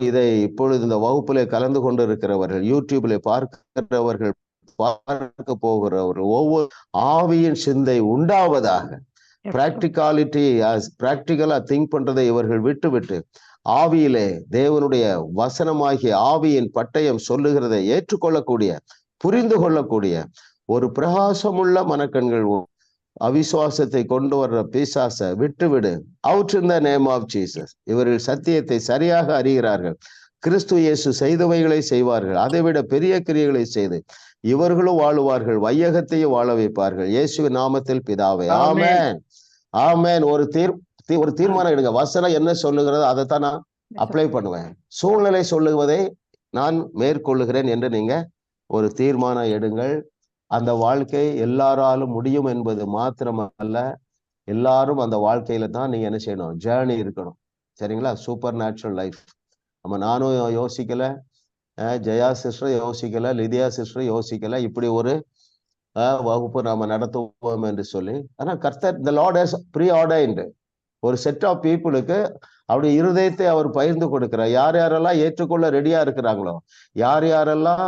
இதை இப்பொழுது இந்த வகுப்பிலே கலந்து கொண்டு இருக்கிறவர்கள், யூடியூப்ல பார்க்கிறவர்கள், பார்க்க போகிறவர்கள், ஒவ்வொரு ஆவியின் சிந்தை உண்டாவதாக. பிராக்டிக்கலா திங்க் பண்றதை இவர்கள் விட்டு ஆவியிலே தேவனுடைய வசனமாகிய ஆவியின் பட்டயம் சொல்லுகிறதை ஏற்றுக்கொள்ளக்கூடிய, புரிந்து கொள்ளக்கூடிய ஒரு பிரகாசமுள்ள மனக்கண்கள், அவிசுவாசத்தை கொண்டு வர்ற பிசாச விட்டுவிடு. Out in the name of Jesus. இவர்கள் சத்தியத்தை சரியாக அறிகிறார்கள். கிறிஸ்து இயேசு செய்தவைகளை செய்வார்கள், அதை விட பெரிய கிரியைகளை செய்து இவர்களும் வாழுவார்கள், வையகத்தையும் வாழ வைப்பார்கள். இயேசுவின் நாமத்தில் பிதாவே, ஆமென் ஆமென். ஒரு தீர்மானம் எடுங்க. வசனம் என்ன சொல்லுகிறதோ அதைத்தான் நான் அப்ளை பண்ணுவேன். சூழ்நிலை சொல்லுவதை நான் மேற்கொள்ளுகிறேன் என்று நீங்க ஒரு தீர்மானம் எடுங்கள். அந்த வாழ்க்கை எல்லாராலும் முடியும் என்பது மாத்திரமல்ல, எல்லாரும் அந்த வாழ்க்கையில தான் நீங்க என்ன செய்யணும், ஜேர்னி இருக்கணும். சரிங்களா? Super natural life. நானும் யோசிக்கல, ஜெயா சிஸ்டர் யோசிக்கல, லிதியா சிஸ்டர் யோசிக்கல, இப்படி ஒரு வகுப்பு நாம நடத்துவோம் என்று சொல்லி. ஆனா கர்த்தர், the Lord has pre-ordained ஒரு செட் ஆஃப் பீப்புளுக்கு அவருடைய இருதயத்தை அவர் பகிர்ந்து கொடுக்கிறார். யார் யாரெல்லாம் ஏற்றுக்கொள்ள ரெடியா இருக்கிறாங்களோ, யார் யாரெல்லாம்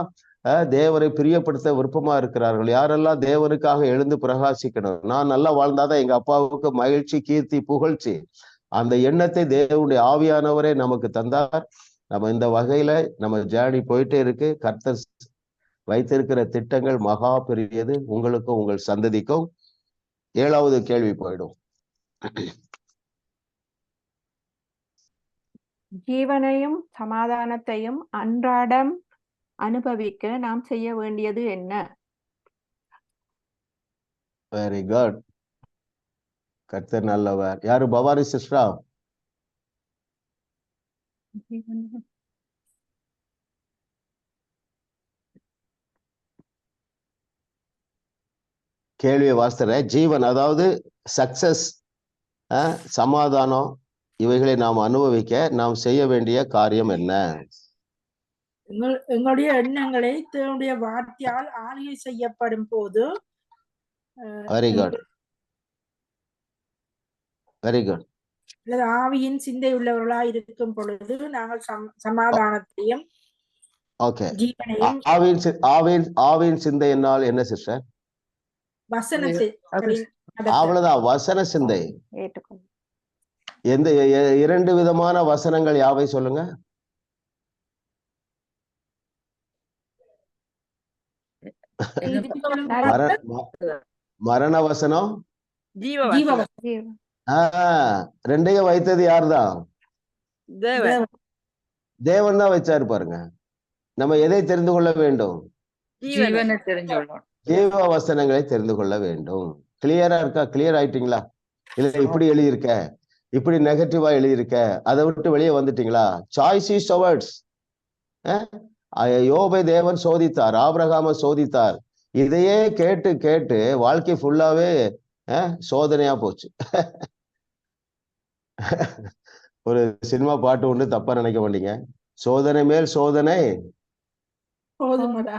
தேவரை பிரியப்படுத்த விருப்பமா இருக்கிறார்கள், யாரெல்லாம் தேவனுக்காக எழுந்து பிரகாசிக்கணும், நான் நல்லா வாழ்ந்தாதான் எங்க அப்பாவுக்கு மகிழ்ச்சி, கீர்த்தி, புகழ்ச்சி, அந்த எண்ணத்தை தேவனுடைய ஆவியானவரே நமக்கு தந்தார். நம்ம இந்த வகையில நம்ம ஜேர்னி போயிட்டே இருக்கு. கர்த்தர் வைத்திருக்கிற திட்டங்கள் மகா பெரியது, உங்களுக்கும் உங்கள் சந்ததிக்கும். 7வது கேள்வி போயிடும். ஜீவனையும் சமாதானத்தையும் அன்றாடம் அனுபவிக்க நாம் செய்ய வேண்டியது என்ன? Very good. கர்த்தர் நல்லவர். யாரு? பவானி சிஸ்டரா? கேள்வியை வாசித்தர. ஜீவன் அதாவது சக்சஸ், சமாதானம், இவைகளை நாம் அனுபவிக்க நாம் செய்ய வேண்டிய காரியம் என்ன? எங்களுடைய எண்ணங்களை தேவனுடைய வார்த்தையால் ஆளுகை செய்யப்படும் போது. Very good, very good. ஆவியின் சிந்தை உள்ளவர்களாய் இருக்கும் பொழுது நாங்கள் சமாதானத்தையும் ஜீவனையும். ஆவியின் சிந்தை என்னால் என்ன சிஸ்டர்? வசனத்தை. அவ்வளவுதான், வசன சிந்தை. எந்த 2 விதமான வசனங்கள் யாவை சொல்லுங்க? மரண வசனம், ரெண்டையும் வைத்தது யார்தான்? தேவன் தான் வச்சாரு பாருங்க. நம்ம எதை தெரிந்து கொள்ள வேண்டும்? ஜீவ வசனங்களை தெரிந்து கொள்ள வேண்டும். கிளியரா இருக்கா? கிளியர் ஆயிட்டீங்களா? இல்ல இப்படி எழுதியிருக்க, இப்படி நெகட்டிவா எழுதியிருக்க, அதை விட்டு வெளியே வந்துட்டீங்களா? Choice is hours. யோபை தேவன் சோதித்தார், ஆபிரகாம சோதித்தார். இதையே கேட்டு கேட்டு வாழ்க்கை ஃபுல்லாவே சோதனையா போச்சு. ஒரு சினிமா பாட்டு ஒண்ணு தப்பா நினைக்க மாட்டீங்க. சோதனை மேல் சோதனை. போதுமடா.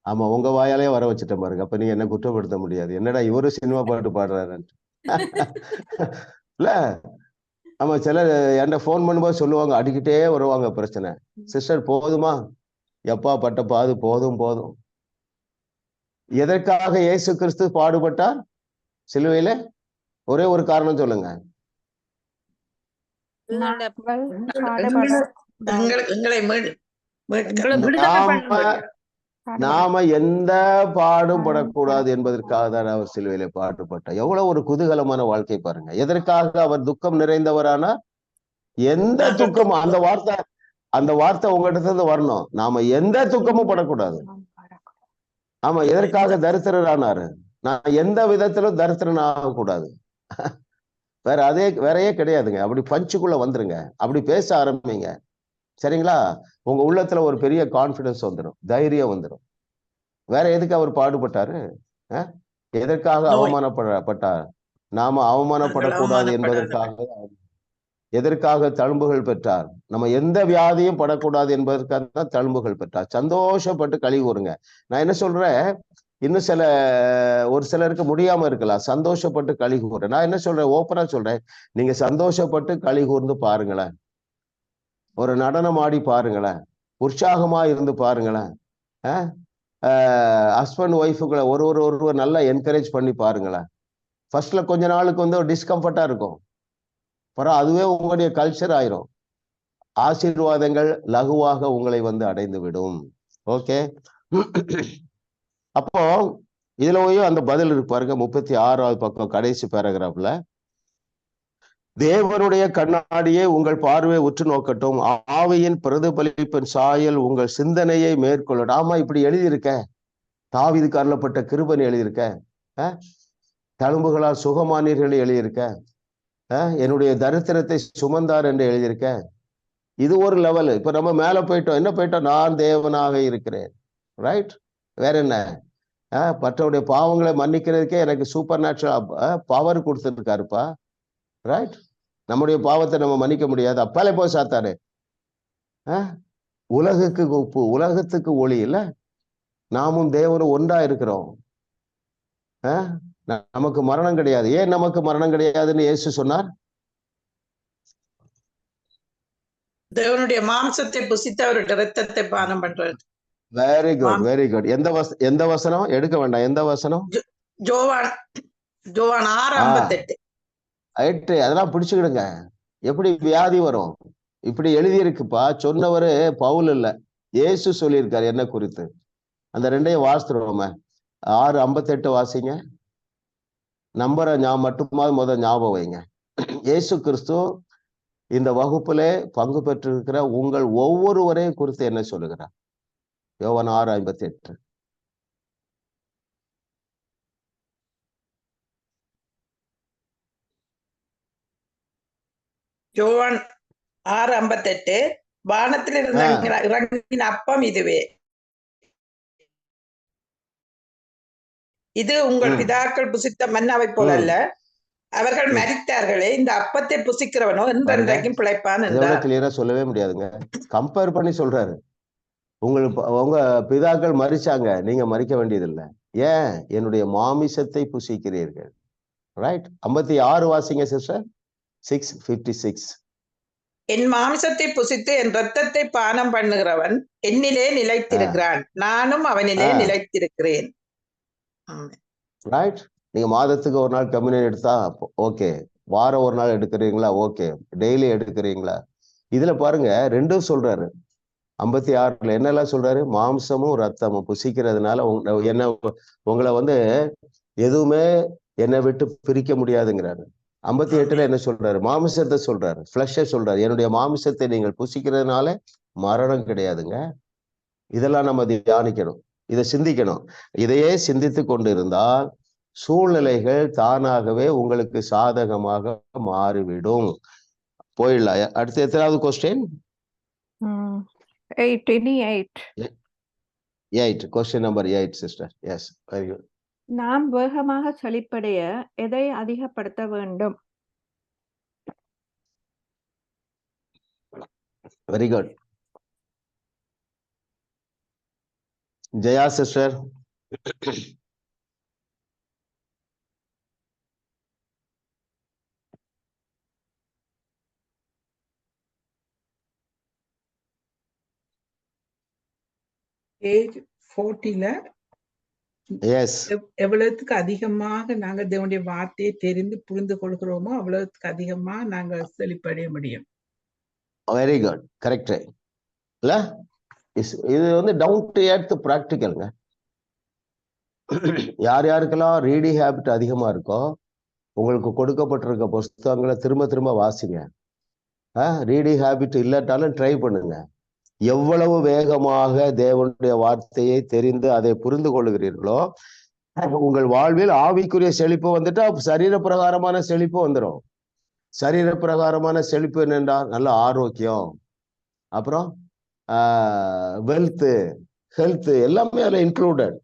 ஆமா, உங்க வாயாலே வர வச்சுட்டேன் பாருங்க. அப்ப நீங்க என்ன குற்றப்படுத்த முடியாது. என்னடா இவரு சினிமா பாட்டு பாடுறாருன்னு. இல்ல, ஆமா, சிலர் என்கிட்ட ஃபோன் பண்ணும்போது சொல்லுவாங்க, அடிக்கிட்டே வருவாங்க பிரச்சனை. சிஸ்டர் போதுமா, எப்பா பட்ட பாது போதும் போதும். எதற்காக இயேசு கிறிஸ்து பாடுபட்டார் சிலுவையில? ஒரே ஒரு காரணம் சொல்லுங்க. நாங்கள் எங்களை எங்களை விடுதலை பண்ணும்படியா. நாம எந்த பாடும் படக்கூடாது என்பதற்காக தான் அவர் சிலுவையில பாடுபட்டார். எவ்வளவு ஒரு குதூகலமான வாழ்க்கை பாருங்க. எதற்காக அவர் துக்கம் நிறைந்தவரானா? எந்த துக்கம், அந்த வார்த்தை உங்ககிட்ட இருந்து வரணும். நாம எந்த துக்கமும் படக்கூடாது. ஆமா, எதற்காக தரித்திரரானாரு? நான் எந்த விதத்திலும் தரித்திரன் ஆகக்கூடாது. வேறையே கிடையாதுங்க. அப்படி பஞ்சுக்குள்ள வந்துருங்க, அப்படி பேச ஆரம்பிங்க. சரிங்களா? உங்க உள்ளத்துல ஒரு பெரிய கான்பிடன்ஸ் வந்துடும், தைரியம் வந்துடும். வேற எதுக்கு அவர் பாடுபட்டாரு? எதற்காக அவமானப்பட்டார்? நாம அவமானப்படக்கூடாது என்பதற்காக. எதற்காக தழும்புகள் பெற்றார்? நம்ம எந்த வியாதியும் படக்கூடாது என்பதற்காக தான் தழும்புகள் பெற்றார். சந்தோஷப்பட்டு களி கூறுங்க. நான் என்ன சொல்றேன், இன்னும் ஒரு சிலருக்கு முடியாம இருக்கலாம். சந்தோஷப்பட்டு களி கூறுறேன். நான் என்ன சொல்றேன், ஓப்பனா சொல்றேன், நீங்க சந்தோஷப்பட்டு களி கூர்ந்து பாருங்களேன். ஒரு நடனம் ஆடி பாருங்களேன், உற்சாகமா இருந்து பாருங்களேன். ஹஸ்பண்ட் ஒய்ஃபுகளை ஒருவர் நல்லா என்கரேஜ் பண்ணி பாருங்களேன். ஃபர்ஸ்ட்ல கொஞ்ச நாளுக்கு வந்து ஒரு டிஸ்கம்ஃபர்ட்டா இருக்கும், அப்புறம் அதுவே உங்களுடைய கல்ச்சர் ஆயிரும். ஆசீர்வாதங்கள் லகுவாக உங்களை வந்து அடைந்து விடும். ஓகே, அப்போ இதுல போய் அந்த பதில் இருக்கு பாருங்க, 36வது பக்கம் கடைசி பேராகிராஃப்ல. தேவனுடைய கண்ணாடியே உங்கள் பார்வையை உற்று நோக்கட்டும், ஆவியின் பிரதிபலிப்பின் சாயல் உங்கள் சிந்தனையை மேற்கொள்ளட்டும். ஆமா, இப்படி எழுதியிருக்க. தாவீதுக்கு அருளப்பட்ட கிருபை எழுதியிருக்க. தழும்புகளால் சுகமானீர்கள் எழுதியிருக்க. என்னுடைய தரித்திரத்தை சுமந்தார் என்று எழுதியிருக்க. இது ஒரு லெவல். இப்ப நம்ம மேல போயிட்டோம். என்ன போயிட்டோம்? நான் தேவனாக இருக்கிறேன். ரைட்? வேற என்ன? மற்றவருடைய பாவங்களை மன்னிக்கிறதுக்கே எனக்கு சூப்பர் நேச்சுரல் பவர் கொடுத்துருக்காருப்பா. ரைட்? நம்முடைய பாவத்தை நம்ம மன்னிக்க முடியாது. அப்பாலே போய் சாத்தாரு. உலகுக்கு உப்பு, உலகத்துக்கு ஒளி இல்ல. நாமும் தேவனும் ஒன்றா இருக்கிறோம். நமக்கு மரணம் கிடையாது. ஏன் நமக்கு மரணம் கிடையாதுன்னு இயேசு சொன்னார்? தேவனுடைய மாம்சத்தை புசித்து அவருடைய இரத்தத்தை பானம் பண்றது. Very good, very good. எந்த வசனம் எடுக்க வேண்டாம்? எந்த வசனம்? ஜோவான் 6:58. அதெல்லாம் பிடிச்சுக்கிடுங்க. எப்படி வியாதி வரும்? இப்படி எழுதி இருக்குப்பா. சொன்னவரு பவுல் இல்ல, இயேசு சொல்லியிருக்காரு என்ன குறித்து. அந்த ரெண்டையும் வாசித்துருவோமே. 6:58 வாசிங்க. நம்பரை மட்டுமாவது ஞாபகம் வைங்க. இயேசு கிறிஸ்து இந்த வகுப்பிலே பங்கு பெற்றிருக்கிற உங்கள் ஒவ்வொருவரையும் குறித்து என்ன சொல்லுகிறார்? யோவான் 6:58. யோவான் 6:58. வானத்தில் இறங்கின அப்பம் இதுவே, இது உங்கள் பிதாக்கள் புசித்த மன்னாவை போல அல்ல, அவர்கள் மரித்தார்களே, இந்த அப்பத்தை புசிக்கிறவனோ என்றென்றைக்கும் பிழைப்பான் என்றார். கிளியரா சொல்லவே முடியாதுங்க. கம்பேர் பண்ணி சொல்றாரு. உங்க பிதாக்கள் மரிச்சாங்க, நீங்க மரிக்க வேண்டியதில்லை. ஏன்? என்னுடைய மாமிசத்தை புசிக்கிறீர்கள். ரைட்? 56 வாசிங்க சிஸ்டர். 6:56. என் மாமிசத்தை புசித்து என் ரத்தத்தை பானம் பண்ணுகிறவன் என்னிலே நிலைத்திருக்கிறான், நானும் அவனிலே நிலைத்திருக்கிறேன். ரைட்? நீங்க மாதத்துக்கு ஒரு நாள் கம்யூனியன் எடுத்தா ஓகே, வாரம் ஒரு நாள் எடுக்கிறீங்களா? ஓகே, டெய்லி எடுக்கிறீங்களா? இதுல பாருங்க, ரெண்டும் சொல்றாரு. 56ல என்னெல்லாம் சொல்றாரு? மாம்சமும் ரத்தமும் புசிக்கிறதுனால உங்களை வந்து எதுவுமே என்னை விட்டு பிரிக்க முடியாதுங்கிறாரு. 58ல என்ன சொல்றாரு? மாமிசத்தை சொல்றாரு, ஃபிளஷை சொல்றாரு. என்னுடைய மாமிசத்தை நீங்கள் புசிக்கிறதுனால மரணம் கிடையாதுங்க. இதெல்லாம் நம்ம தியானிக்கணும், இதை சிந்திக்கணும். இதையே சிந்தித்து கொண்டு இருந்தால் சூழ்நிலைகள் தானாகவே உங்களுக்கு சாதகமாக மாறிவிடும். போயிடலாம். அடுத்து எத்தனாவது question? 8. Question number 8, sister. Yes, very good. நாம் வேகமாக செழிப்படைய எதை அதிகப்படுத்த வேண்டும்? Very good. Jaya sister. Age 40ல எஸ், எவ்வளவுக்கு அதிகமாக நாங்க தேவனுடைய வார்த்தையை தெரிந்து புரிந்து கொள்கிறோமோ அவ்வளவுக்கு அதிகமா நாங்க செழிப்படைய முடியும். வெரி குட், கரெக்ட் இல்ல? இது வந்து டவுன் டு எர்த் ப்ராக்டிக்கல்ங்க. யார் யாருக்கெல்லாம் ரீடிங் ஹேபிட் அதிகமா இருக்கோ உங்களுக்கு கொடுக்கப்பட்டிருக்க புஸ்தகங்களை திரும்ப திரும்ப வாசிங்க. ரீடிங் ஹேபிட் இல்லாட்டாலும் ட்ரை பண்ணுங்க. எவ்வளவு வேகமாக தேவனுடைய வார்த்தையை தெரிந்து அதை புரிந்து கொள்ளுகிறீர்களோ உங்கள் வாழ்வில் ஆவிக்குரிய செழிப்பு வந்துட்டா சரீர பிரகாரமான செழிப்பு வந்துடும். சரீர பிரகாரமான செழிப்பு என்னென்றா நல்ல ஆரோக்கியம், அப்புறம் வெல்த், ஹெல்த் எல்லாமே அதுல இன்க்ளூடட்.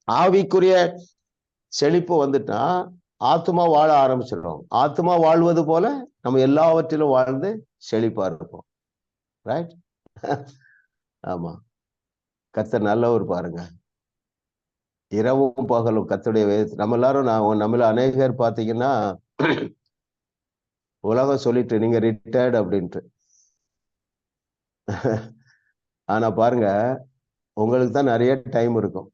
ஆவிக்குரிய செழிப்பு வந்துட்டா ஆத்மா வாழ ஆரம்பிச்சிடும். ஆத்மா வாழ்வது போல நம்ம எல்லாவற்றிலும் வாழ்ந்து செழிப்பா இருப்போம். ரைட்? ஆமா, கர்த்தர் நல்லவர் பாருங்க. இரவும் பகலும் கர்த்தருடைய நம்ம எல்லாரும் நம்மள அநேகர் பாத்தீங்கன்னா உலகம் சொல்லிட்டு நீங்க ரிட்டையர்டு அப்படின்ட்டு. ஆனா பாருங்க, உங்களுக்கு தான் நிறைய டைம் இருக்கும்.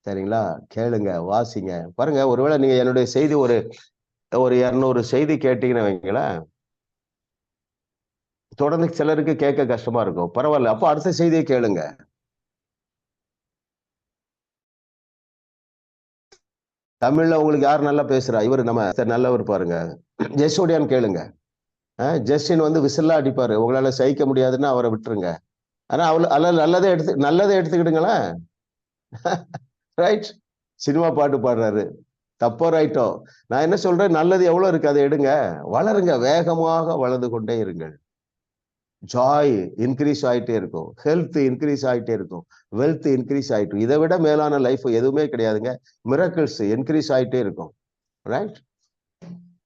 சரிங்களா? கேளுங்க, வாசிங்க. பாருங்க, ஒருவேளை நீங்க என்னுடைய செய்தி ஒரு 200 செய்தி கேட்டீங்கன்னு வைங்களேன், தொடர்ந்து சிலருக்கு கேட்க கஷ்டமா இருக்கும். பரவாயில்ல, அப்போ அடுத்த செய்தியை கேளுங்க. தமிழ்ல உங்களுக்கு யார் நல்லா பேசுறா? இவர் நம்ம நல்லவர் பாருங்க, ஜெஸ்ஸோடியான்னு கேளுங்க. ஜஸ்டின் வந்து விசிலா அடிப்பாரு, உங்களால சகிக்க முடியாதுன்னா அவரை விட்டுருங்க. ஆனா நல்லதே எடுத்துக்கிடுங்களேன். ரைட்? சினிமா பாட்டு பாடுறாரு, தப்போ ரைட்டோ, நான் என்ன சொல்றேன், நல்லது எவ்வளவு இருக்கு அதை எடுங்க, வளருங்க, வேகமாக வளர்ந்து கொண்டே இருங்கள். ஜாய் இன்க்ரீஸ் ஆயிட்டே இருக்கும், ஹெல்த் இன்க்ரீஸ் ஆயிட்டே இருக்கும், வெல்த் இன்க்ரீஸ் ஆயிட்டு, இதை விட மேலான லைஃப் எதுவுமே கிடையாதுங்க. மிரக்கிள்ஸ் இன்க்ரீஸ் ஆயிட்டே இருக்கும். ரைட்?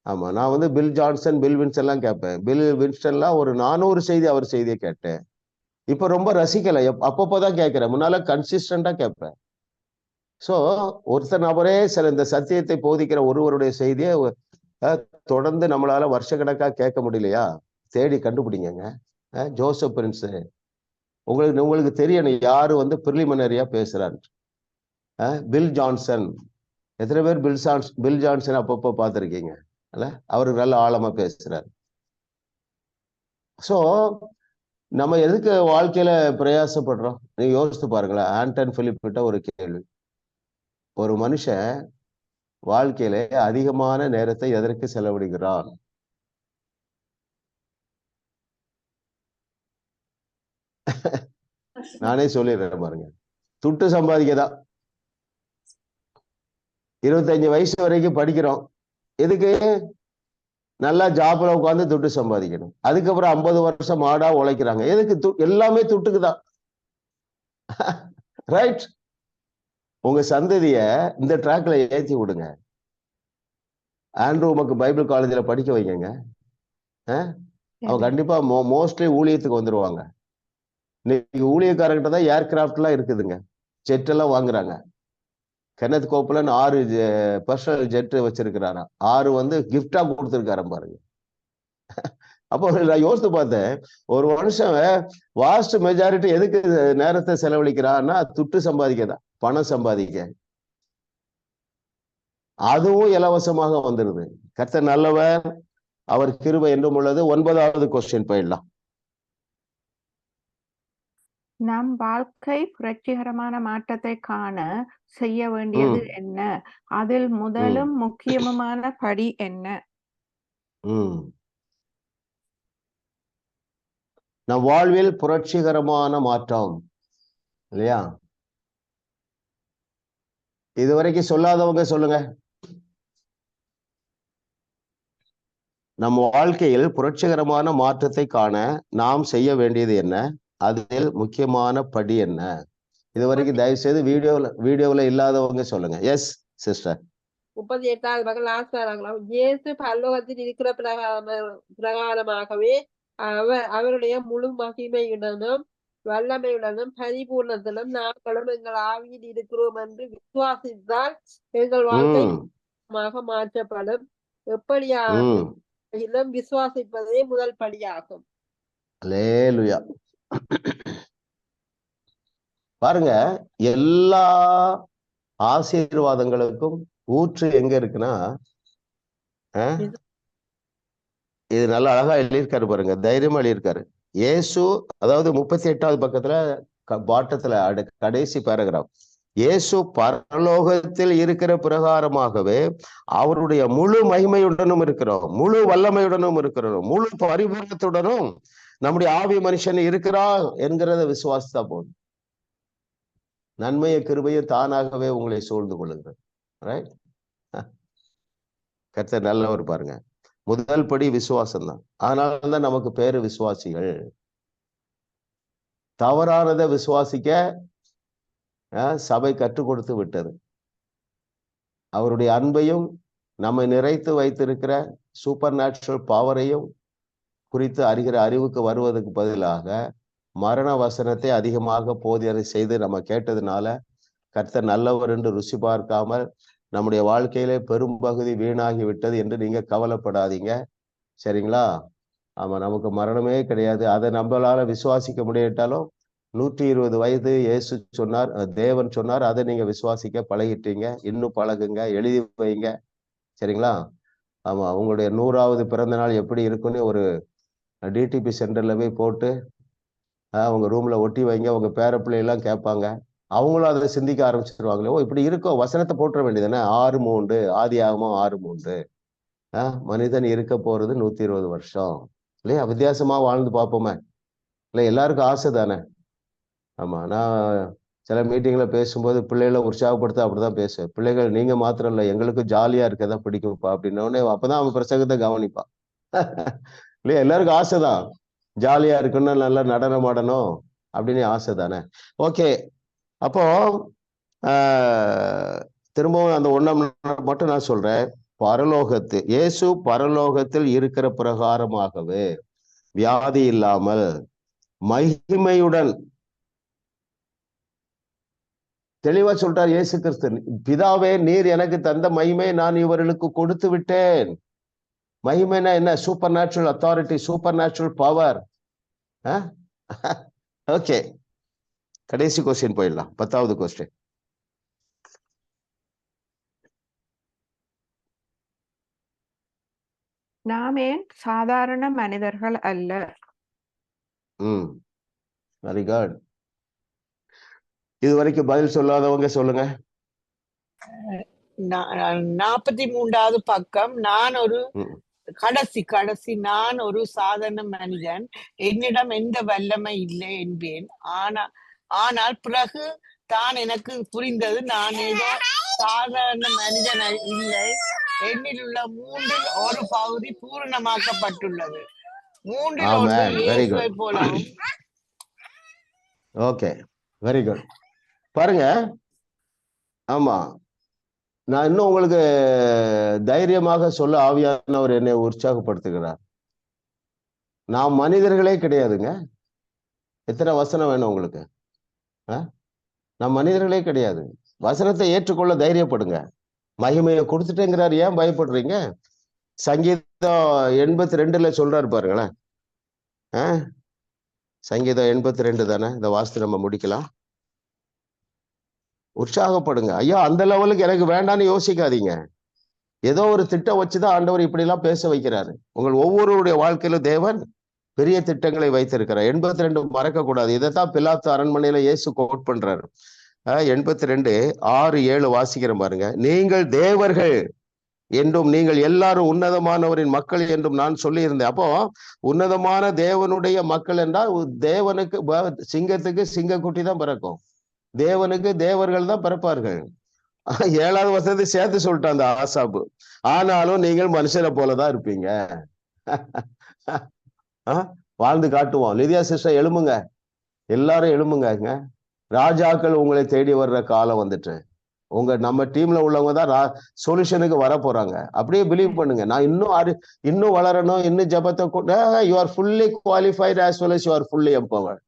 ஆமா, நான் வந்து பில் ஜான்சன், பில் வின்ஸ்டன் எல்லாம் கேட்பேன். பில் வின்ஸ்டன்லாம் ஒரு 400 செய்தி அவர் செய்தியை கேட்டேன். இப்ப ரொம்ப ரசிக்கல, அப்பப்போதான் கேட்கிறேன். முன்னால கன்சிஸ்டண்டா கேட்பேன். சோ ஒருத்தர் நபரே சில இந்த சத்தியத்தை போதிக்கிற ஒருவருடைய செய்தியை தொடர்ந்து நம்மளால வருஷக்கணக்கா கேட்க முடியலையா? தேடி கண்டுபிடிங்க. ஜோசப் பிரின்ஸ், உங்களுக்கு தெரியணும் யாரு வந்து பிரிலிமினரியா பேசுறாரு. பில் ஜான்சன், எத்தனை பேர் பில் ஜான்சன் அப்பப்போ பார்த்துருக்கீங்க? அல்ல, அவரு நல்ல ஆழமா பேசுறாரு. சோ நம்ம எதுக்கு வாழ்க்கையில பிரயாசப்படுறோம்? நீங்க யோசித்து பாருங்களேன். ஆண்டன் பிலிப் கிட்ட ஒரு கேள்வி, ஒரு மனுஷன் வாழ்க்கையில அதிகமான நேரத்தை எதற்கு செலவிடுகிறான்? நானே சொல்லிடுறேன் பாருங்க, துட்டு சம்பாதிக்கதான். 25 வயசு வரைக்கும் படிக்கிறோம், எதுக்கு? நல்லா ஜாப்ல உட்காந்து துட்டு சம்பாதிக்கணும். அதுக்கப்புறம் 50 வருஷம் மாடா உழைக்கிறாங்க, எதுக்கு? எல்லாமே துட்டுக்குதான். ரைட்? உங்க சந்ததிய இந்த ட்ராக்ல ஏற்றி விடுங்க. ஆண்ட்ரூ உமக்கு பைபிள் காலேஜ்ல படிக்க வைங்க. அவங்க கண்டிப்பா மோஸ்ட்லி ஊழியத்துக்கு வந்துருவாங்க. இன்னைக்கு ஊழியக்காரங்கிட்ட தான் ஏர்கிராஃப்ட் எல்லாம் இருக்குதுங்க, ஜெட் எல்லாம் வாங்குறாங்க. கென்னத் கோப்பலன் 6 பர்சனல் ஜெட் வச்சிருக்கிறாரா, 6 வந்து கிஃப்டா கொடுத்துருக்காரு பாருங்க. அப்போ நான் யோசித்து பார்த்தேன், ஒரு மனுஷன் வாஸ்ட் மெஜாரிட்டி எதுக்கு நேரத்தை செலவழிக்கிறான்னா துட்டு சம்பாதிக்கதான், பணம் சம்பாதிக்க. அதுவும் இலவசமாக வந்துருது. கர்த்தர் நல்லவர், அவர் கிருபை என்றும் உள்ளது. 9வது கொஸ்டின் போயிடலாம். நம் வாழ்க்கை புரட்சிகரமான மாற்றத்தை காண செய்ய வேண்டியது என்ன? அதில் முதலும் முக்கியமான படி என்ன? நம் வாழ்வில் புரட்சிகரமான மாற்றம் இல்லையா? இதுவரைக்கும் சொல்லாதவங்க சொல்லுங்க. நம் வாழ்க்கையில் புரட்சிகரமான மாற்றத்தை காண நாம் செய்ய வேண்டியது என்ன? அதில் முக்கியமான படி என்ன? இதுவரைக்கும் தயவு செய்து வீடியோல இல்லாதவங்க சொல்லுங்க. Yes sister. 38வது பக்கம் லாஸ்ட் பேராகிராஃப். இயேசு பரலோகத்தில் இருக்கிற பிரகாரமாகவே அவருடைய முழு மகிமையுடனும் வல்லமையுடனும் பரிபூர்ணத்திலும் நாங்களும் எங்கள் ஆவியில் இருக்கிறோம் என்று விசுவாசித்தால் எங்கள் வாழ்க்கை மாற்றப்படும். எப்படியாகிலும் விசுவாசிப்பதே முதல் படியாகும். அல்லேலூயா. பாருங்க, எல்லா ஆசீர்வாதங்களுக்கும் ஊற்று எங்க இருக்குன்னா, இது நல்லா அழகா எழுதியிருக்காரு பாருங்க, தைரியமா எழுதியிருக்காரு. இயேசு, அதாவது 38வது பக்கத்துல பாட்டத்துல கடைசி பேராகிராஃப், இயேசு பரலோகத்தில் இருக்கிற பிரகாரமாகவே அவருடைய முழு மகிமையுடனும் இருக்கிறோம், முழு வல்லமையுடனும் இருக்கிறோம், முழு பரிபூரணத்துடனும் நம்முடைய ஆவி மனுஷன் இருக்கிறார் என்கிறத விசுவாசித்தா போதும். நன்மையை கிருபையும் தானாகவே உங்களை சூழ்ந்து கொள்ளுங்கள். ரைட்? கர்த்தர் நல்லவர். பாருங்க, முதல் படி விசுவாசம் தான். அதனாலதான் நமக்கு பேரு விசுவாசிகள். தவறானதை விசுவாசிக்க சபை கற்றுக் கொடுத்து விட்டது. அவருடைய அன்பையும் நம்மை நிறைத்து வைத்திருக்கிற சூப்பர் நேச்சுரல் பவரையும் குறித்து அறிகிற அறிவுக்கு வருவதற்கு பதிலாக மரண வசனத்தை அதிகமாக போதியதை செய்து நம்ம கேட்டதுனால கர்த்தர் நல்லவர் என்று ருசி பார்க்காமல் நம்முடைய வாழ்க்கையிலே பெரும்பகுதி வீணாகி விட்டது என்று நீங்க கவலைப்படாதீங்க. சரிங்களா? ஆமா, நமக்கு மரணமே கிடையாது. அதை நம்மளால விசுவாசிக்க முடியாட்டாலும் 120 வயது இயேசு சொன்னார், தேவன் சொன்னார், அதை நீங்க விசுவாசிக்க பழகிட்டீங்க. இன்னும் பழகுங்க, எழுதி வைங்க. சரிங்களா? ஆமா, உங்களுடைய 100வது பிறந்த நாள் எப்படி இருக்குன்னு ஒரு டிடிபி சென்டர்ல போய் போட்டு உங்க ரூம்ல ஒட்டி வைங்க. உங்க பேர பிள்ளையெல்லாம் கேட்பாங்க, அவங்களும் அதை சிந்திக்க ஆரம்பிச்சிருவாங்களே, ஓ இப்படி இருக்கோ, வசனத்தை போட்டுற வேண்டியதுதானே. 6:3 ஆதியாகமம் 6:3 மனிதன் இருக்க போறது 120 வருஷம் இல்லையா? வித்தியாசமா வாழ்ந்து பார்ப்போமே இல்லை? எல்லாருக்கும் ஆசை தானே. ஆமா, நான் சில மீட்டிங்ல பேசும்போது பிள்ளைகளை உற்சாகப்படுத்த அப்படிதான் பேசுவேன். பிள்ளைகள் நீங்க மாத்திரம் இல்லை, எங்களுக்கும் ஜாலியா இருக்கதான் பிடிக்கும்ப்பா அப்படின்னோடனே அப்பதான் அவன் பிரசங்கத்தை கவனிப்பான். இல்லையா? எல்லாருக்கும் ஆசைதான், ஜாலியா இருக்கணும், நல்லா நடனம் ஆடணும் அப்படின்னு ஆசை தானே. ஓகே, அப்போ திரும்பவும் அந்த 1ஆம் மட்டும் நான் சொல்றேன். இயேசு பரலோகத்தில் இருக்கிற பிரகாரமாகவே வியாதி இல்லாமல் மகிமையுடன், தெளிவா சொல்றார் இயேசு கிறிஸ்து, பிதாவே நீர் எனக்கு தந்த மகிமை நான் இவர்களுக்கு கொடுத்து விட்டேன். மகிமைனா என்ன? Super natural authority, super natural power. Okay, கடைசி கொஸ்டின் போயிடலாம். 10வது கொஸ்டின். நாம் ஏன் சாதாரண மனிதர்கள் அல்ல? Very good. இது வரைக்கும் பதில் சொல்லாதவங்க சொல்லுங்க. 43வது பக்கம். நான் ஒரு கடைசி நான் ஒரு சாதாரண மனிதன், என்னிடம் எந்த வல்லமை இல்லை என்பேன். ஆனால் பிறகு தான் எனக்கு புரிந்தது, நான் ஏதோ சாதாரண மனிதன் இல்லை, என்னில் உள்ள 3ல் ஒரு பகுதி பூரணமாக்கப்பட்டுள்ளது. 3ல் ஒன்று இயேசுவை போலவும். Okay, very good. பாருங்க, ஆமா, நான் இன்னும் உங்களுக்கு தைரியமாக சொல்ல ஆவியானவர் என்னை உற்சாகப்படுத்துகிறார். நாம் மனிதர்களே கிடையாதுங்க. எத்தனை வசனம் வேணும் உங்களுக்கு? நாம் மனிதர்களே கிடையாது. வசனத்தை ஏற்றுக்கொள்ள தைரியப்படுங்க. மகிமையை கொடுத்துட்டேங்கிறார், ஏன் பயப்படுறீங்க? சங்கீதம் 82ல சொல்றாரு பாருங்களேன். சங்கீதம் 82 தானே, இந்த வாசத்தை நம்ம முடிக்கலாம். உற்சாகப்படுங்க. ஐயா அந்த லெவலுக்கு எனக்கு வேண்டான்னு யோசிக்காதீங்க. ஏதோ ஒரு திட்டம் வச்சுதான் ஆண்டவர் இப்படி எல்லாம் பேச வைக்கிறாரு. உங்கள் ஒவ்வொருடைய வாழ்க்கையிலும் தேவன் பெரிய திட்டங்களை வைத்திருக்கிறார். 82 மறக்க கூடாது. இதைத்தான் பிலாத்து அரண்மனையில இயேசு கோட் பண்றாரு. 82:6-7 வாசிக்கிறேன் பாருங்க. நீங்கள் தேவர்கள் என்றும் நீங்கள் எல்லாரும் உன்னதமானவரின் மக்கள் என்றும் நான் சொல்லியிருந்தேன். அப்போ உன்னதமான தேவனுடைய மக்கள் என்றால் தேவனுக்கு, சிங்கத்துக்கு சிங்கக்குட்டி தான் பிறக்கும், தேவனுக்கு தேவர்கள் தான் பிறப்பார்கள். 7வது வசனத்தை சேர்த்து சொல்லிட்டான் அந்த ஆசாபு. ஆனாலும் நீங்கள் மனுஷனை போலதான் இருப்பீங்க. வாழ்ந்து காட்டுவோம். லிதியா சிஸ்டர் எழும்புங்க, எல்லாரும் எழும்புங்க. ராஜாக்கள் உங்களை தேடி வர்ற காலம் வந்துட்டு. நம்ம டீம்ல உள்ளவங்க தான் சொல்யூஷனுக்கு வர போறாங்க. அப்படியே பிலீவ் பண்ணுங்க. நான் இன்னும் வளரணும், இன்னும் ஜபத்தை you are fully qualified as well as you are fully empowered.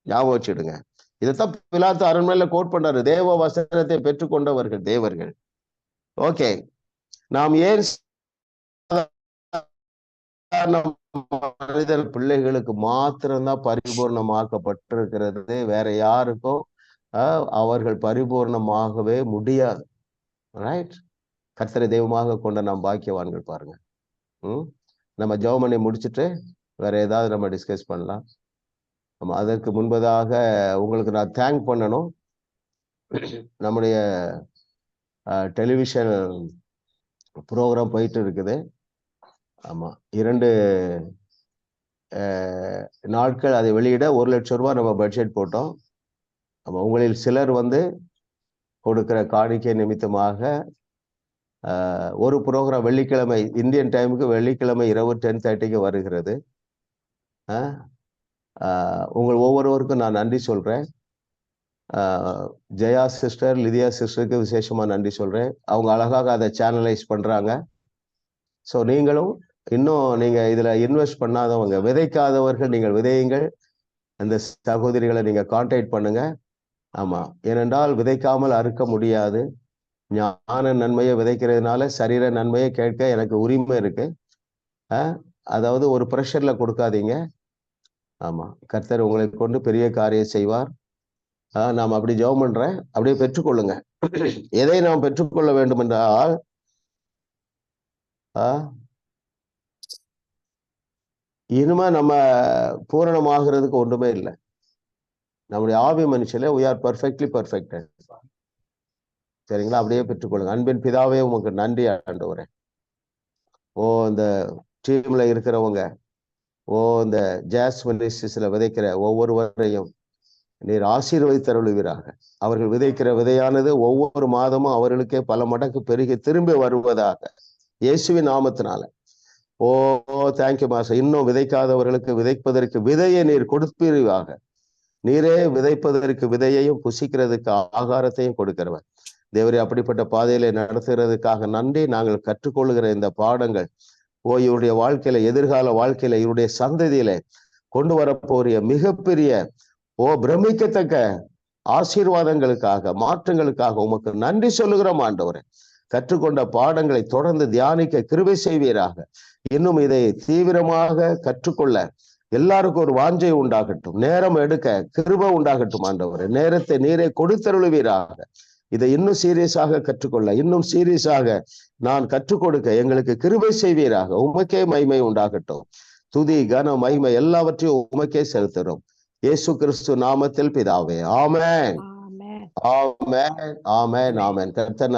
ஞாபகம் வச்சுடுங்க. இதைத்தான் பிலாத்து அரண்மனையில கோட் பண்றாரு. தேவ வசனத்தை பெற்றுக்கொண்டவர்கள் தேவர்கள். ஓகே, நாம் ஏன் மனிதர் பிள்ளைகளுக்கு மாத்திரம்தான் பரிபூர்ணமாக்கப்பட்டிருக்கிறது, வேற யாருக்கும் அவர்கள் பரிபூர்ணமாகவே முடியாது. ரைட்? கர்த்தரை தெய்வமாக கொண்ட நாம் பாக்கியவான்கள் பாருங்க. நம்ம ஜெபம் பண்ணி முடிச்சுட்டு வேற ஏதாவது நம்ம டிஸ்கஸ் பண்ணலாம். நம்ம அதற்கு முன்பதாக உங்களுக்கு நான் தேங்க் பண்ணணும். நம்முடைய டெலிவிஷன் ப்ரோக்ராம் போயிட்டு இருக்குது. ஆமா, 2 நாட்கள் அதை வெளியிட 1 லட்சம் ரூபாய் நம்ம பட்ஜெட் போட்டோம். ஆமா, உங்களில் சிலர் கொடுக்கிற காணிக்கை நிமித்தமாக ஒரு ப்ரோக்ராம் வெள்ளிக்கிழமை இந்தியன் டைமுக்கு வெள்ளிக்கிழமை இரவு 10:30 வருகிறது. உங்கள் ஒவ்வொருவருக்கும் நான் நன்றி சொல்றேன். ஜெயா சிஸ்டர், லிதியா சிஸ்டருக்கு விசேஷமா நன்றி சொல்றேன். அவங்க அழகாக அதை சேனலைஸ் பண்றாங்க. ஸோ நீங்களும் நீங்க இதுல இன்வெஸ்ட் பண்ணாதவங்க, விதைக்காதவர்கள் நீங்கள் விதையுங்கள். அந்த சகோதரிகளை நீங்க கான்டாக்ட் பண்ணுங்க. ஆமா, ஏனென்றால் விதைக்காமல் அறுக்க முடியாது. ஞான நன்மையை விதைக்கிறதுனால சரீர நன்மையை கேட்க எனக்கு உரிமை இருக்கு. அதாவது ஒரு ப்ரெஷர்ல கொடுக்காதீங்க. ஆமா, கர்த்தர் உங்களை கொண்டு பெரிய காரியம் செய்வார். நாம் அப்படி ஜெபம் பண்றேன். அப்படியே பெற்றுக்கொள்ளுங்க. எதை நாம் பெற்றுக்கொள்ள வேண்டும் என்றால் இனிமே நம்ம பூரணமாகிறதுக்கு ஒன்றுமே இல்லை. நம்முடைய ஆவி மனுஷில we are perfectly perfected. சரிங்களா? அப்படியே பெற்றுக்கொள்ளுங்க. அன்பின் பிதாவே, உமக்கு நன்றி ஆண்டவரே. இந்த டீம்ல இருக்கிறவங்க, இந்த ஜாஸ் மினிஸ்ட்ரிஸ்ல விதைக்கிற ஒவ்வொருவரையும் நீர் ஆசீர்வதித்தருளுவீராக. அவர்கள் விதைக்கிற விதையானது ஒவ்வொரு மாதமும் அவர்களுக்கே பல மடங்கு பெருகி திரும்பி வருவதாக இயேசுவின் நாமத்தினால. Thank you master. இன்னும் விதைக்காதவர்களுக்கு விதைப்பதற்கு விதையை நீர் கொடுப்பீராக. நீரே விதைப்பதற்கு விதையையும் புசிக்கிறதுக்கு ஆகாரத்தையும் கொடுக்கிறவர் தேவரே. அப்படிப்பட்ட பாதையில நடத்துகிறதுக்காக நன்றி. நாங்கள் கற்றுக்கொள்ளுகிற இந்த பாடங்கள் இவருடைய வாழ்க்கையில, எதிர்கால வாழ்க்கையில, இவருடைய சந்ததியில கொண்டு வரப்போறிய மிகப்பெரிய பிரமிக்கத்தக்க ஆசீர்வாதங்களுக்காக, மாற்றங்களுக்காக உமக்கு நன்றி சொல்லுகிறோம் ஆண்டவரே. கற்றுக்கொண்ட பாடங்களை தொடர்ந்து தியானிக்க கிருபை செய்வீராக. இன்னும் இதை தீவிரமாக கற்றுக்கொள்ள எல்லாருக்கும் ஒரு வாஞ்சை உண்டாகட்டும். நேரம் எடுக்க கிருபை உண்டாகட்டும் ஆண்டவரே. நேரத்தை நீரே கொடுத்தருளுவீராக. இதை இன்னும் சீரியஸாக கற்றுக்கொள்ள, இன்னும் சீரியஸாக நான் கற்றுக் கொடுக்க எங்களுக்கு கிருபை செய்வீராக. உமக்கே மகிமை உண்டாகட்டும். துதி, கன, மகிமை எல்லாவற்றையும் உமக்கே செலுத்துகிறோம். இயேசு கிறிஸ்து நாமத்தில் பிதாவே. ஆமென், ஆமென், ஆமென், ஆமென். கர்த்தர்